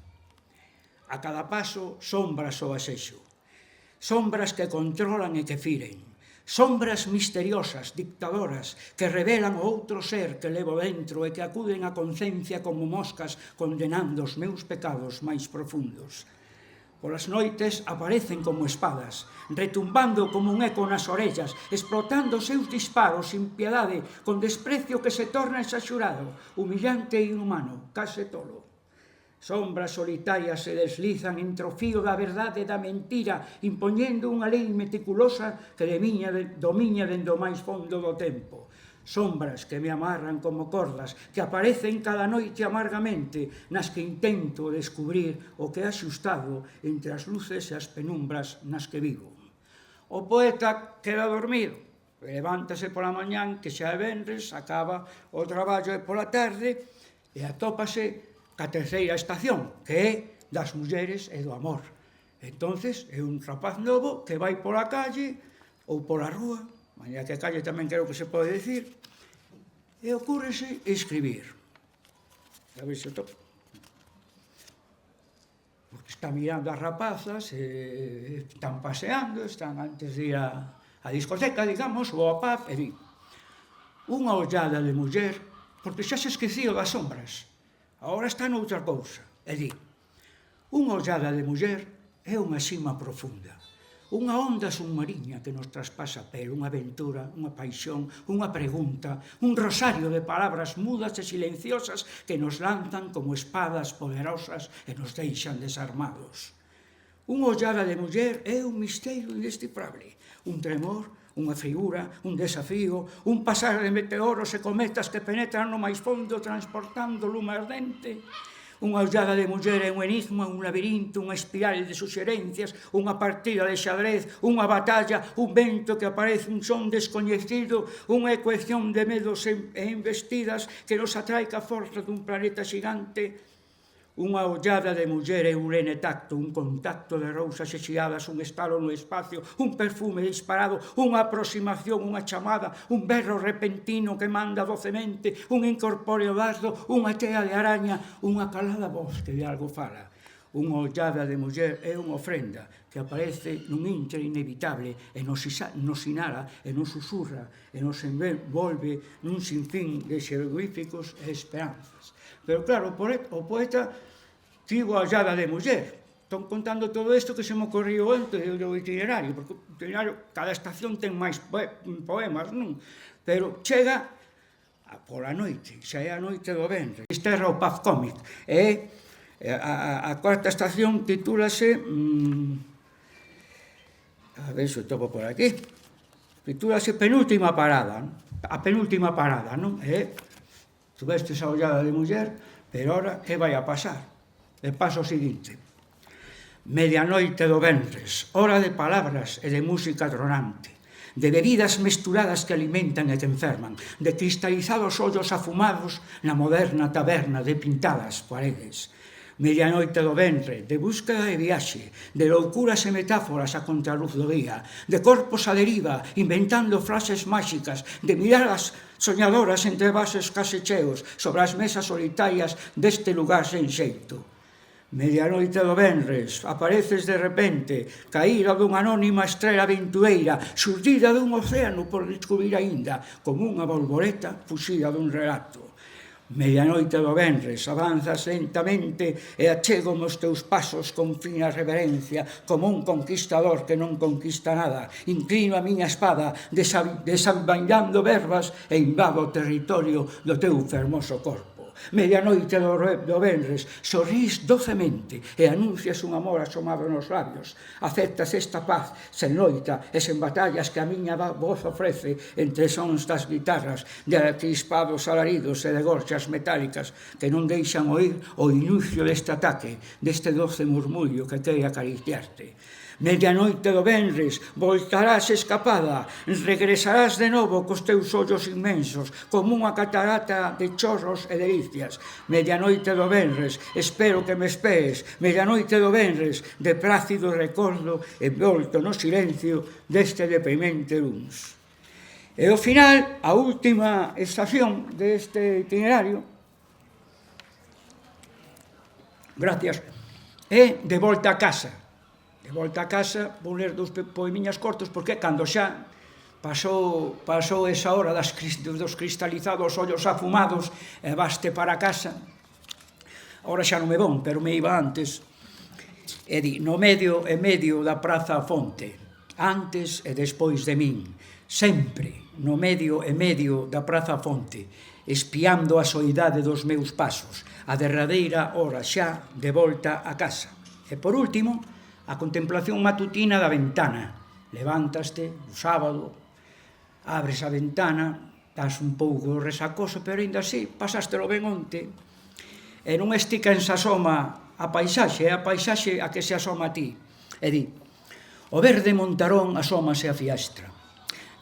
A cada paso, sombras o asexo, sombras que controlan e que firen, sombras misteriosas, dictadoras, que revelan o outro ser que levo dentro e que acuden á conciencia como moscas condenando os meus pecados máis profundos. Polas noites aparecen como espadas, retumbando como un eco nas orellas, explotando os seus disparos sin piedade, con desprecio que se torna exaxurado, humillante e inhumano, case tolo. Sombras solitarias se deslizan entre o fío da verdade e da mentira, impoñendo unha lei meticulosa que domiña dende o máis fondo do tempo. Sombras que me amarran como cordas, que aparecen cada noite amargamente, nas que intento descubrir o que é axustado entre as luces e as penumbras nas que vivo. O poeta queda dormido, levántase pola mañán, que xa é venres, acaba o traballo e pola tarde, e atópase ca terceira estación, que é das mulleres e do amor. Entonces, é un rapaz novo que vai pola calle ou pola rúa, mañá que calle tamén creo que se pode decir, e ocúrrese escribir. A ver se o toco. Porque está mirando as rapazas, están paseando, están antes de ir a discoteca, digamos, ou a pub, e di, unha ollada de muller, porque xa se esquecío das sombras, agora está noutra cousa, e di, unha ollada de muller é unha sima profunda, unha onda submarina que nos traspasa a pel, unha aventura, unha paixón, unha pregunta, un rosario de palabras mudas e silenciosas que nos lanzan como espadas poderosas e nos deixan desarmados. Unha ollada de muller é un misterio indescifrable, un tremor, unha figura, un desafío, un pasar de meteoros e cometas que penetran no máis fondo transportando lume ardente. Unha ollada de muller é un enigma, un labirinto, unha espiral de suxerencias, unha partida de xadrez, unha batalla, un vento que aparece, un son descoñecido, unha ecuación de medos e investidas que nos atrae ca forza dun planeta xigante. Unha ollada de muller é un lene tacto, un contacto de rousas exiadas, un estalo no espacio, un perfume disparado, unha aproximación, unha chamada, un berro repentino que manda docemente, un incorpóreo dardo, unha tea de araña, unha calada voz que de algo fala. Unha ollada de muller é unha ofrenda que aparece nun intre inevitable e nos inhala e nos susurra e nos envolve nun sinfín de xeroglíficos e esperanzas. Pero claro, o poeta tivo a ollada de muller. Estou contando todo isto que se me ocorriu antes do itinerario, porque o itinerario, cada estación ten máis poemas, non? Pero chega pola noite, xa é a noite do venres. Desterra o pub cómic. E a cuarta estación titúlase... a ver se o topo por aquí. Titúlase Penúltima Parada. A penúltima parada, non? Tuveste esa ollada de muller, pero ora, que vai a pasar? E paso o seguinte. Medianoite do venres, hora de palabras e de música tronante. de bebidas mesturadas que alimentan e que enferman, de cristalizados ollos afumados na moderna taberna de pintadas paredes. Medianoite do ventre, de búsqueda e viaxe, de loucuras e metáforas a contraluz do día, de corpos a deriva, inventando frases máxicas, de miradas soñadoras entre vasos case cheos sobre as mesas solitarias deste lugar sen xeito. Medianoite do venres, apareces de repente, caíra dunha anónima estrela aventureira, xurdida dun océano por descubrir aínda, como unha bolboreta fuxida dun relato. Medianoite do venres, avanzas lentamente e achégome os teus pasos con fina reverencia, como un conquistador que non conquista nada. Inclino a miña espada, desambainando verbas e invado o territorio do teu fermoso corpo. Medianoite do venres, sorrís docemente e anuncias un amor asomado nos labios. Aceptas esta paz sen loita e sen batallas que a miña voz ofrece entre sons das guitarras, de crispados alaridos e de gorxas metálicas que non deixan oír o inicio deste ataque, deste doce murmullo que quere acariciarte. Medianoite do venres, voltarás escapada, regresarás de novo cos teus ollos inmensos, como unha catarata de chorros e delicias. Medianoite do venres, espero que me esperes. Medianoite do venres, de plácido recordo envolto no silencio deste deprimente luns. E ao final, a última estación deste itinerario, gracias, é de volta a casa. De volta a casa, vou ler dous poemiñas cortos, porque cando xa pasou esa hora dos cristalizados ollos afumados e vaste para casa, ahora xa non me von, pero me iba antes, e di, no medio e medio da praza Fonte, antes e despois de min, sempre no medio e medio da praza Fonte, espiando a soidade dos meus pasos, a derradeira hora xa de volta a casa. E por último, a contemplación matutina da ventana. Levántaste o sábado, abres a ventana, das un pouco resacoso, pero ainda así, pasástelo ben onte, e non estica en se asoma a paisaxe, é a paisaxe a que se asoma a ti. E di, o verde montarón asómase a fiestra,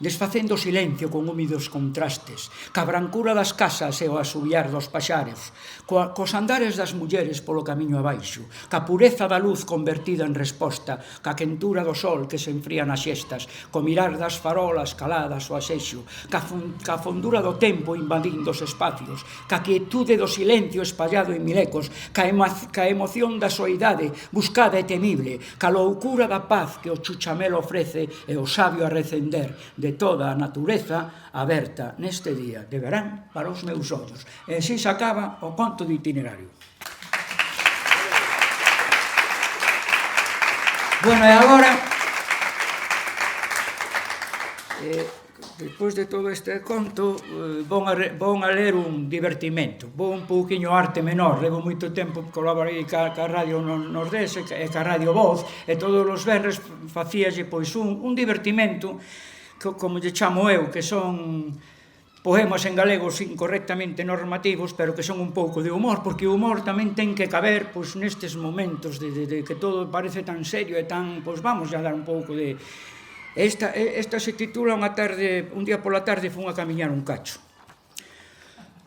desfacendo silencio con húmidos contrastes, ca brancura das casas e o asubiar dos paxaros, cos andares das mulleres polo camiño abaixo, ca pureza da luz convertida en resposta, ca quentura do sol que se enfría nas xestas, co mirar das farolas caladas o asexo, ca fondura do tempo invadindo os espacios, ca quietude do silencio espallado en milecos, ca emoción da soidade buscada e temible, ca loucura da paz que o chuchamel ofrece e o sabio a recender de toda a natureza aberta neste día de verán para os meus ollos. E así se acaba o conto de itinerario. Bueno, e agora, despois de todo este conto, vou a ler un divertimento. Vou un pouquiño arte menor. Levo moito tempo, colaborei ca Radio Nordés e ca Radio Voz, e todos os venres facíalle pois un divertimento, como lle chamo eu, que son poemas en galegos incorrectamente normativos, pero que son un pouco de humor, porque o humor tamén ten que caber pois nestes momentos de que todo parece tan serio e tan, pois vamos a dar un pouco de... Esta se titula un día pola tarde fun a camiñar un cacho.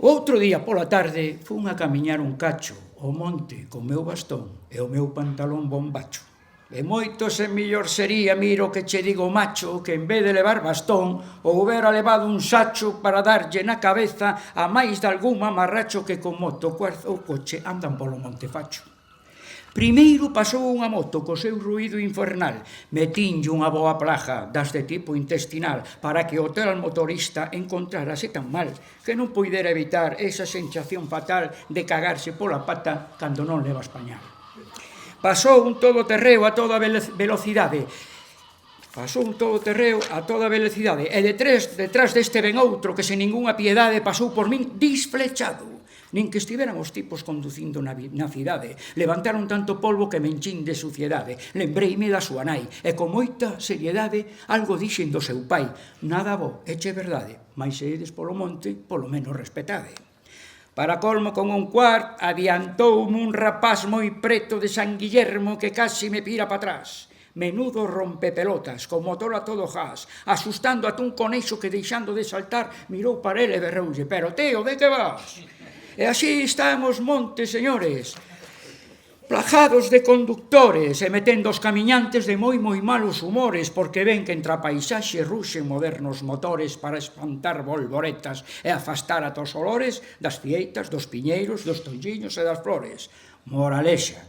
Outro día pola tarde fun a camiñar un cacho ao monte co meu bastón e o meu pantalón bombacho. E moito se mellor sería, miro que che digo macho, que en vez de levar bastón, houbera levado un sacho para darlle na cabeza a máis de algún mamarracho que con moto, cuerzo ou coche andan polo monte facho. Primeiro pasou unha moto co seu ruído infernal, metinlle unha boa plaga das de tipo intestinal para que o tal motorista encontrarase tan mal que non poidera evitar esa sensación fatal de cagarse pola pata cando non levas pañal. Pasou un todoterreo a toda velocidade. E detrás deste ven outro que sen ningunha piedade pasou por min disflechado. Nin que estiveran os tipos conducindo na cidade. Levantaron tanto polvo que me enchín de suciedade. Lembreime da súa nai, e con moita seriedade algo dixen do seu pai. Nada bo, eche verdade, mas se ides polo monte, polo menos respetade. Para colmo, con un adiantoume un rapaz moi preto de San Guillermo que casi me pira para atrás. menudo rompepelotas, con motor a todo gas, asustando a un conexo que, deixando de saltar, mirou para ele e berroulle: pero, tío, de que vas? E así están os montes, señores, plajados de conductores e metendo os camiñantes de moi malos humores, porque ven que entre a paisaxe ruxen modernos motores para espantar bolboretas e afastar a tos olores das fieitas, dos piñeiros, dos tolliños e das flores. Moralexa: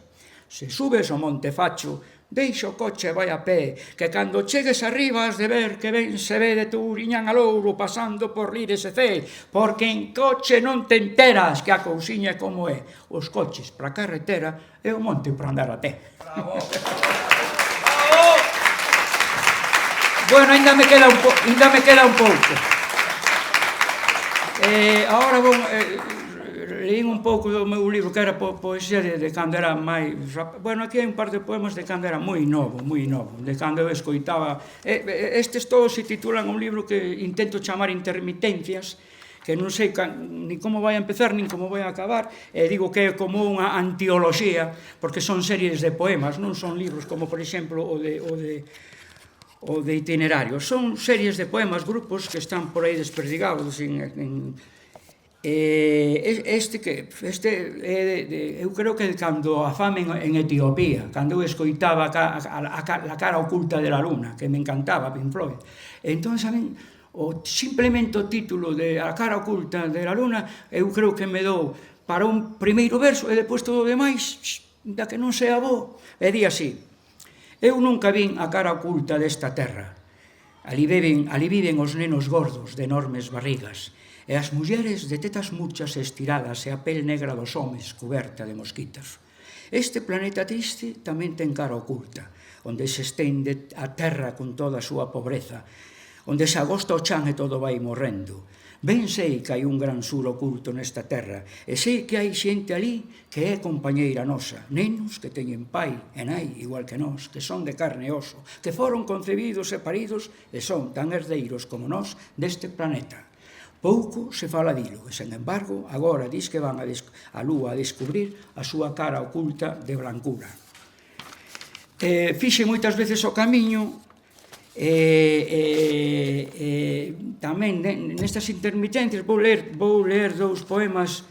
se subes ao Monte Facho, deixa o coche e vai a pé, que cando chegues arriba has de ver que ben se ve de Turiñán a Louro pasando por Lires e Cee, porque en coche non te enteras que a cousiña é como é. Os coches para a carretera e o monte para andar a pé. Bravo! Bueno, ainda me queda un pouco. Agora vou... leín un pouco do meu libro que era poesía de cando era máis... Bueno, aquí hai un par de poemas de cando era moi novo, de cando eu escoitaba... Estes todos se titulan un libro que intento chamar Intermitencias, que non sei ni como vai a empezar, nin como vai a acabar, e digo que é como unha antioloxía, porque son series de poemas, non son libros como, por exemplo, o de Itinerarios. Son series de poemas, grupos que están por aí desperdigados eu creo que cando a fame en Etiopía, cando eu escoitaba La cara oculta de la luna, que me encantaba Pink Floyd, entón, saben, simplemente o título de A cara oculta de la luna, eu creo que me dou para un primeiro verso e depois todo o demais, da que non sea bo, e di así: eu nunca vin a cara oculta desta terra, ali viven os nenos gordos de enormes barrigas, e as mulleres de tetas muchas estiradas e a pel negra dos homes coberta de mosquitas. Este planeta triste tamén ten cara oculta, onde se estende a terra con toda a súa pobreza, onde se agosta o chan e todo vai morrendo. Ben sei que hai un gran sur oculto nesta terra, e sei que hai xente ali que é compañeira nosa, nenos que teñen pai e nai igual que nós, que son de carne e oso, que foron concebidos e paridos e son tan herdeiros como nós deste planeta. Pouco se fala dilo, e, sen embargo, agora dis que van a lúa a descubrir a súa cara oculta de blancura. Fixe moitas veces o camiño, tamén nestas intermitencias vou ler dous poemas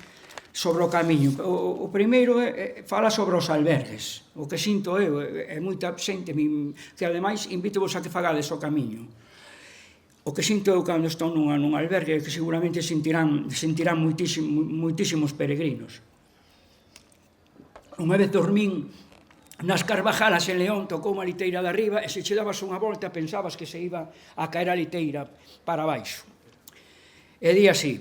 sobre o camiño. O primeiro fala sobre os albergues. O que sinto eu, é moita xente que, ademais, invito-vos a que fagades o camiño. O que sinto eu cando estou nun albergue é que seguramente sentirán moitísimos peregrinos. Unha vez dormín nas Carvajalas en León, tocou unha liteira de arriba e se che dabas unha volta pensabas que se iba a caer a liteira para baixo. E di así: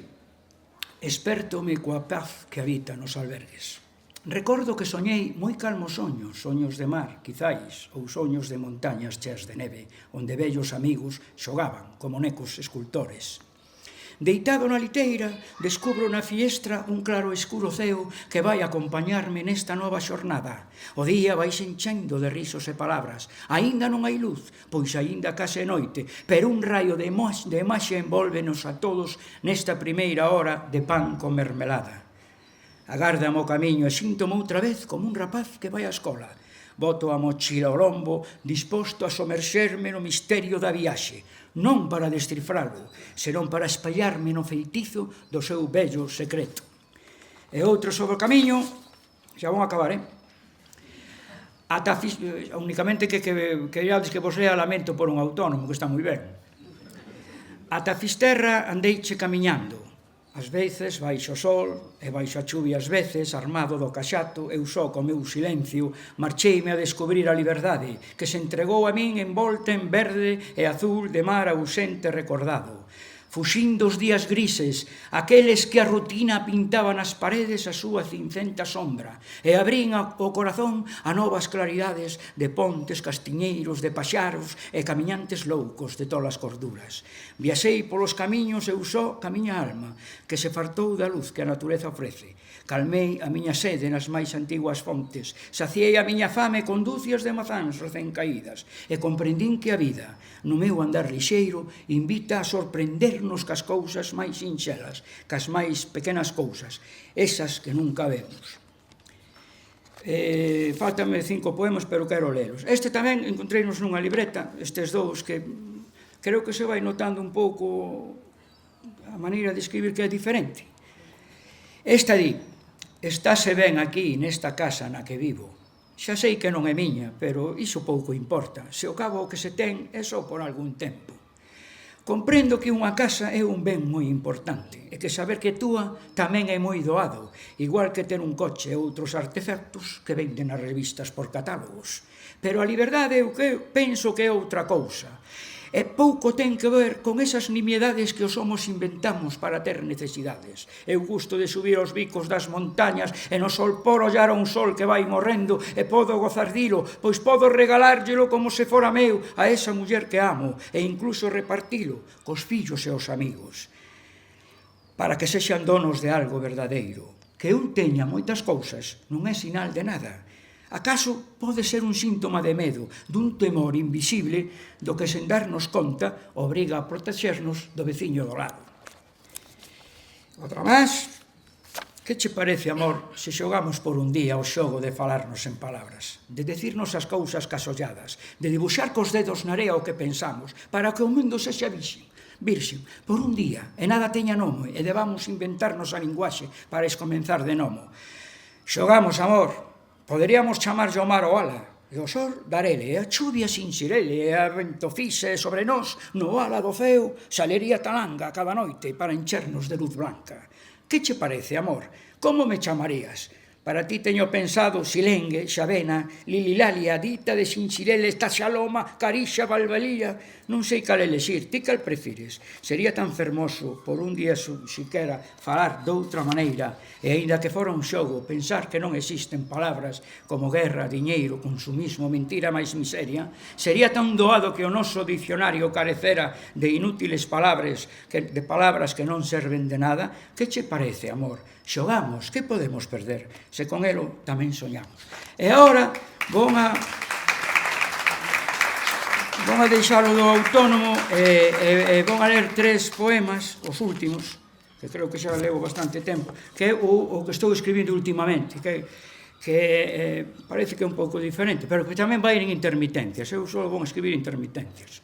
espertome coa paz que habita nos albergues. Recordo que soñei moi calmos soños de mar, quizáis, ou soños de montañas cheas de neve, onde vellos amigos xogaban como necos escultores. Deitado na liteira, descubro na fiestra un claro escuro ceo que vai acompañarme nesta nova xornada. O día vai enchendo de risos e palabras. Aínda non hai luz, pois aínda case noite, pero un raio de imaxe envólvenos a todos nesta primeira hora de pan con mermelada. Agárdame o camiño e síntome outra vez como un rapaz que vai á escola. Boto a mochila ao lombo, disposto a somerxerme no misterio da viaxe, non para descifralo, senón para espallarme no feitizo do seu bello secreto. E outro sobre o camiño, xa vão acabar, únicamente que queríades que vos lea Lamento por un autónomo, que está moi ben. Ata Fisterra andeiche camiñando, ás veces baixo o sol e baixo a chuvia ás veces, armado do caxato, eu só co meu silencio marcheime a descubrir a liberdade que se entregou a min envolta en verde e azul de mar ausente recordado. Fuxindo os días grises, aqueles que a rutina pintaba nas paredes a súa cincenta sombra, e abrín o corazón a novas claridades de pontes, castiñeiros, de paxaros e camiñantes loucos de tolas corduras. Viaxei polos camiños eu só ca miña alma, que se fartou da luz que a natureza ofrece. Calmei a miña sede nas máis antiguas fontes, saciei a miña fame con dúcias de mazáns recén caídas, e comprendín que a vida, no meu andar lixeiro, invita a sorprendernos cas cousas máis sinxelas, cas máis pequenas cousas, esas que nunca vemos. Faltame 5 poemas, pero quero lelos. Este tamén encontreinos nunha libreta, estes dous que creo que se vai notando un pouco a maneira de escribir que é diferente. Esta di: estáse ben aquí, nesta casa na que vivo. Xa sei que non é miña, pero iso pouco importa. Se ao cabo o que se ten é só por algún tempo. Comprendo que unha casa é un ben moi importante e que saber que túa tamén é moi doado, igual que ter un coche e outros artefactos que venden nas revistas por catálogos. Pero a liberdade eu que penso que é outra cousa. E pouco ten que ver con esas nimiedades que os homos inventamos para ter necesidades. Eu gusto de subir aos bicos das montañas e no sol por ollar a un sol que vai morrendo e podo gozar dilo, pois podo regalárllelo como se fora meu a esa muller que amo e incluso repartilo cos fillos e os amigos para que sexan donos de algo verdadeiro. Que eu teña moitas cousas non é sinal de nada. Acaso pode ser un síntoma de medo, dun temor invisible do que, sen darnos conta, obriga a protexernos do veciño do lado. Outra máis, que che parece, amor, se xogamos por un día o xogo de falarnos en palabras, de decirnos as cousas casolladas, de dibuixar cos dedos na area o que pensamos, para que o mundo sexa virxen, por un día, e nada teña nome, e debamos inventarnos a linguaxe para escomenzar de nomo. Xogamos, amor. Poderíamos chamarlle o mar o ala, e o sol darele, e a chuvia sinxirele, e a vento fixe sobre nós, no ala do ceo, salería talanga cada noite para enchernos de luz blanca. Que che parece, amor? Como me chamarías? Para ti teño pensado silengue, xavena, lililalia, dita de sinxirele, taxaloma, carixa, balbalía. Non sei cal elexir, ti cal prefires? Sería tan fermoso por un día siquera falar doutra maneira, e aínda que fora un xogo, pensar que non existen palabras como guerra, diñeiro, consumismo, mentira máis miseria. Sería tan doado que o noso dicionario carecera de inútiles palabras que non serven de nada. Que che parece, amor? Xogamos, que podemos perder se con elo tamén soñamos? E agora vou a deixalo do autónomo e vou a ler 3 poemas, os últimos, que creo que xa levo bastante tempo, que é o que estou escribindo últimamente, que parece que é un pouco diferente, pero que tamén vai en intermitencias. Eu só vou escribir intermitencias.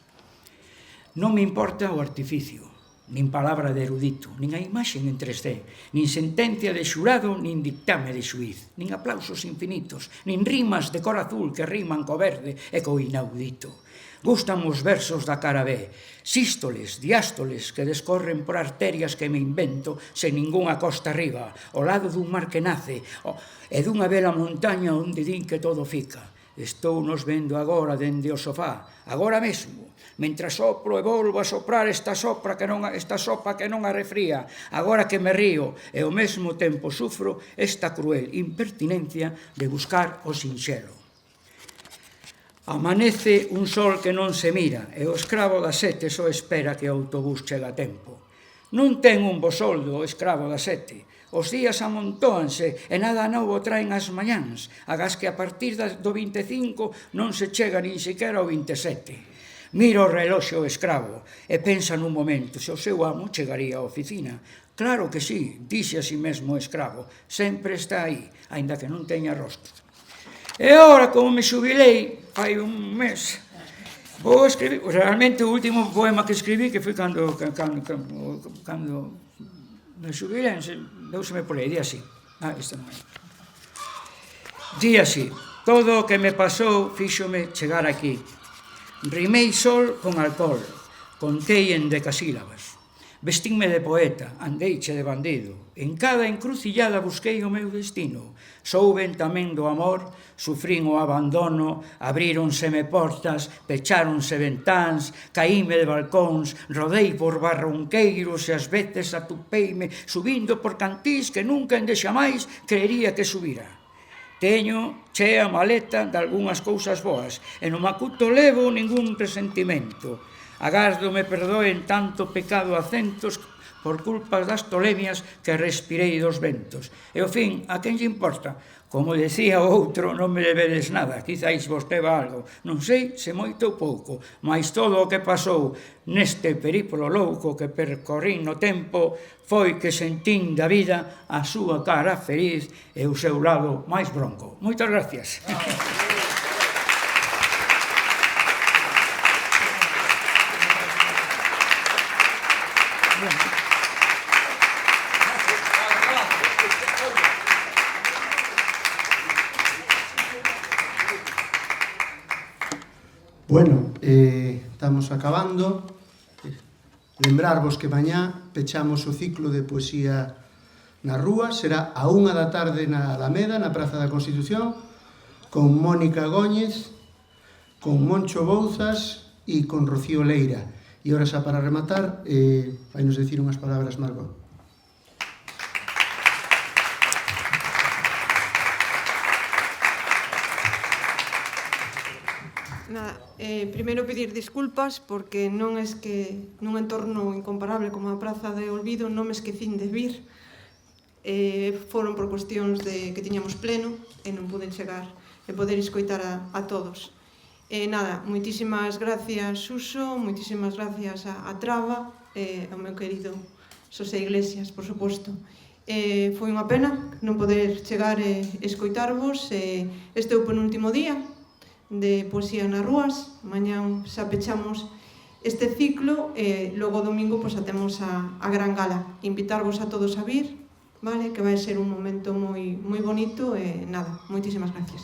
Non me importa o artificio, nin palabra de erudito, nin a imaxen en 3D, nin sentencia de xurado, nin dictame de xuiz, nin aplausos infinitos, nin rimas de cor azul que riman co verde e co inaudito. Gustan os versos da cara B, sístoles, diástoles que descorren por arterias que me invento sen ningunha costa arriba, ao lado dun mar que nace e dunha bela montaña onde din que todo fica. Estou nos vendo agora dende o sofá, agora mesmo, mentras sopro e volvo a soprar esta sopa que non a refría, agora que me río e ao mesmo tempo sufro esta cruel impertinencia de buscar o sinxelo. Amanece un sol que non se mira e o escravo das 7 só espera que o autobús chegue a tempo. Non ten un bo soldo o escravo das 7. Os días amontóanse e nada novo traen as mañáns, agás que a partir do 25 non se chega nin sequera ao 27. Mira o reloxo o escravo e pensa nun momento se o seu amo chegaría á oficina. Claro que sí, dixe a si mesmo o escravo, sempre está aí, aínda que non teña rostro. E agora, como me xubilei, hai un mes, vou escribir, realmente o último poema que escribí, que foi cando me xubilei, deuseme por aí, di así. Isto non é. Di así: todo o que me pasou fíxome chegar aquí. Rimei sol con alcohol, contei en decasílabas. Vestínme de poeta, andeiche de bandido. En cada encrucillada busquei o meu destino. Souben tamén do amor, sufrín o abandono, abríronseme portas, pecháronse ventáns, caíme de balcóns, rodei por barronqueiros e ás veces atupeime subindo por cantís que nunca endexamais creería que subira. Teño chea maleta de algunhas cousas boas e non me acuto levo ningún presentimento. Agardo me perdoen tanto pecado a centos por culpa das tolemias que respirei dos ventos. E ao fin, a quen lle importa? Como decía o outro, non me debedes nada, quizáis vos teva algo, non sei se moito ou pouco, mas todo o que pasou neste periplo louco que percorrín no tempo foi que sentín da vida a súa cara feliz e o seu lado máis bronco. Moitas gracias. Bueno, estamos acabando. Lembrarvos que mañá pechamos o ciclo de poesía na rúa, será a 1 da tarde na Alameda, na Praza da Constitución, con Mónica Góñez, con Moncho Bouzas e con Rocío Leira. E ahora xa para rematar, vai nos decir unhas palabras Margot. Nada, primeiro pedir disculpas porque non es que nun entorno incomparable como a Praza de Olvido non me esquecín de vir. Foron por cuestións de que tiñamos pleno e non puden chegar e poder escoitar a todos. Nada, moitísimas gracias Suso, moitísimas gracias a Traba e ao meu querido Xosé Iglesias, por suposto. Foi unha pena non poder chegar e escoitarvos. Este é o penúltimo día de Poesía nas Rúas. Mañán xa pechamos este ciclo e logo domingo xa temos a gran gala. Invitarvos a todos a vir, vale? Que vai ser un momento moi bonito e nada, moitísimas gracias.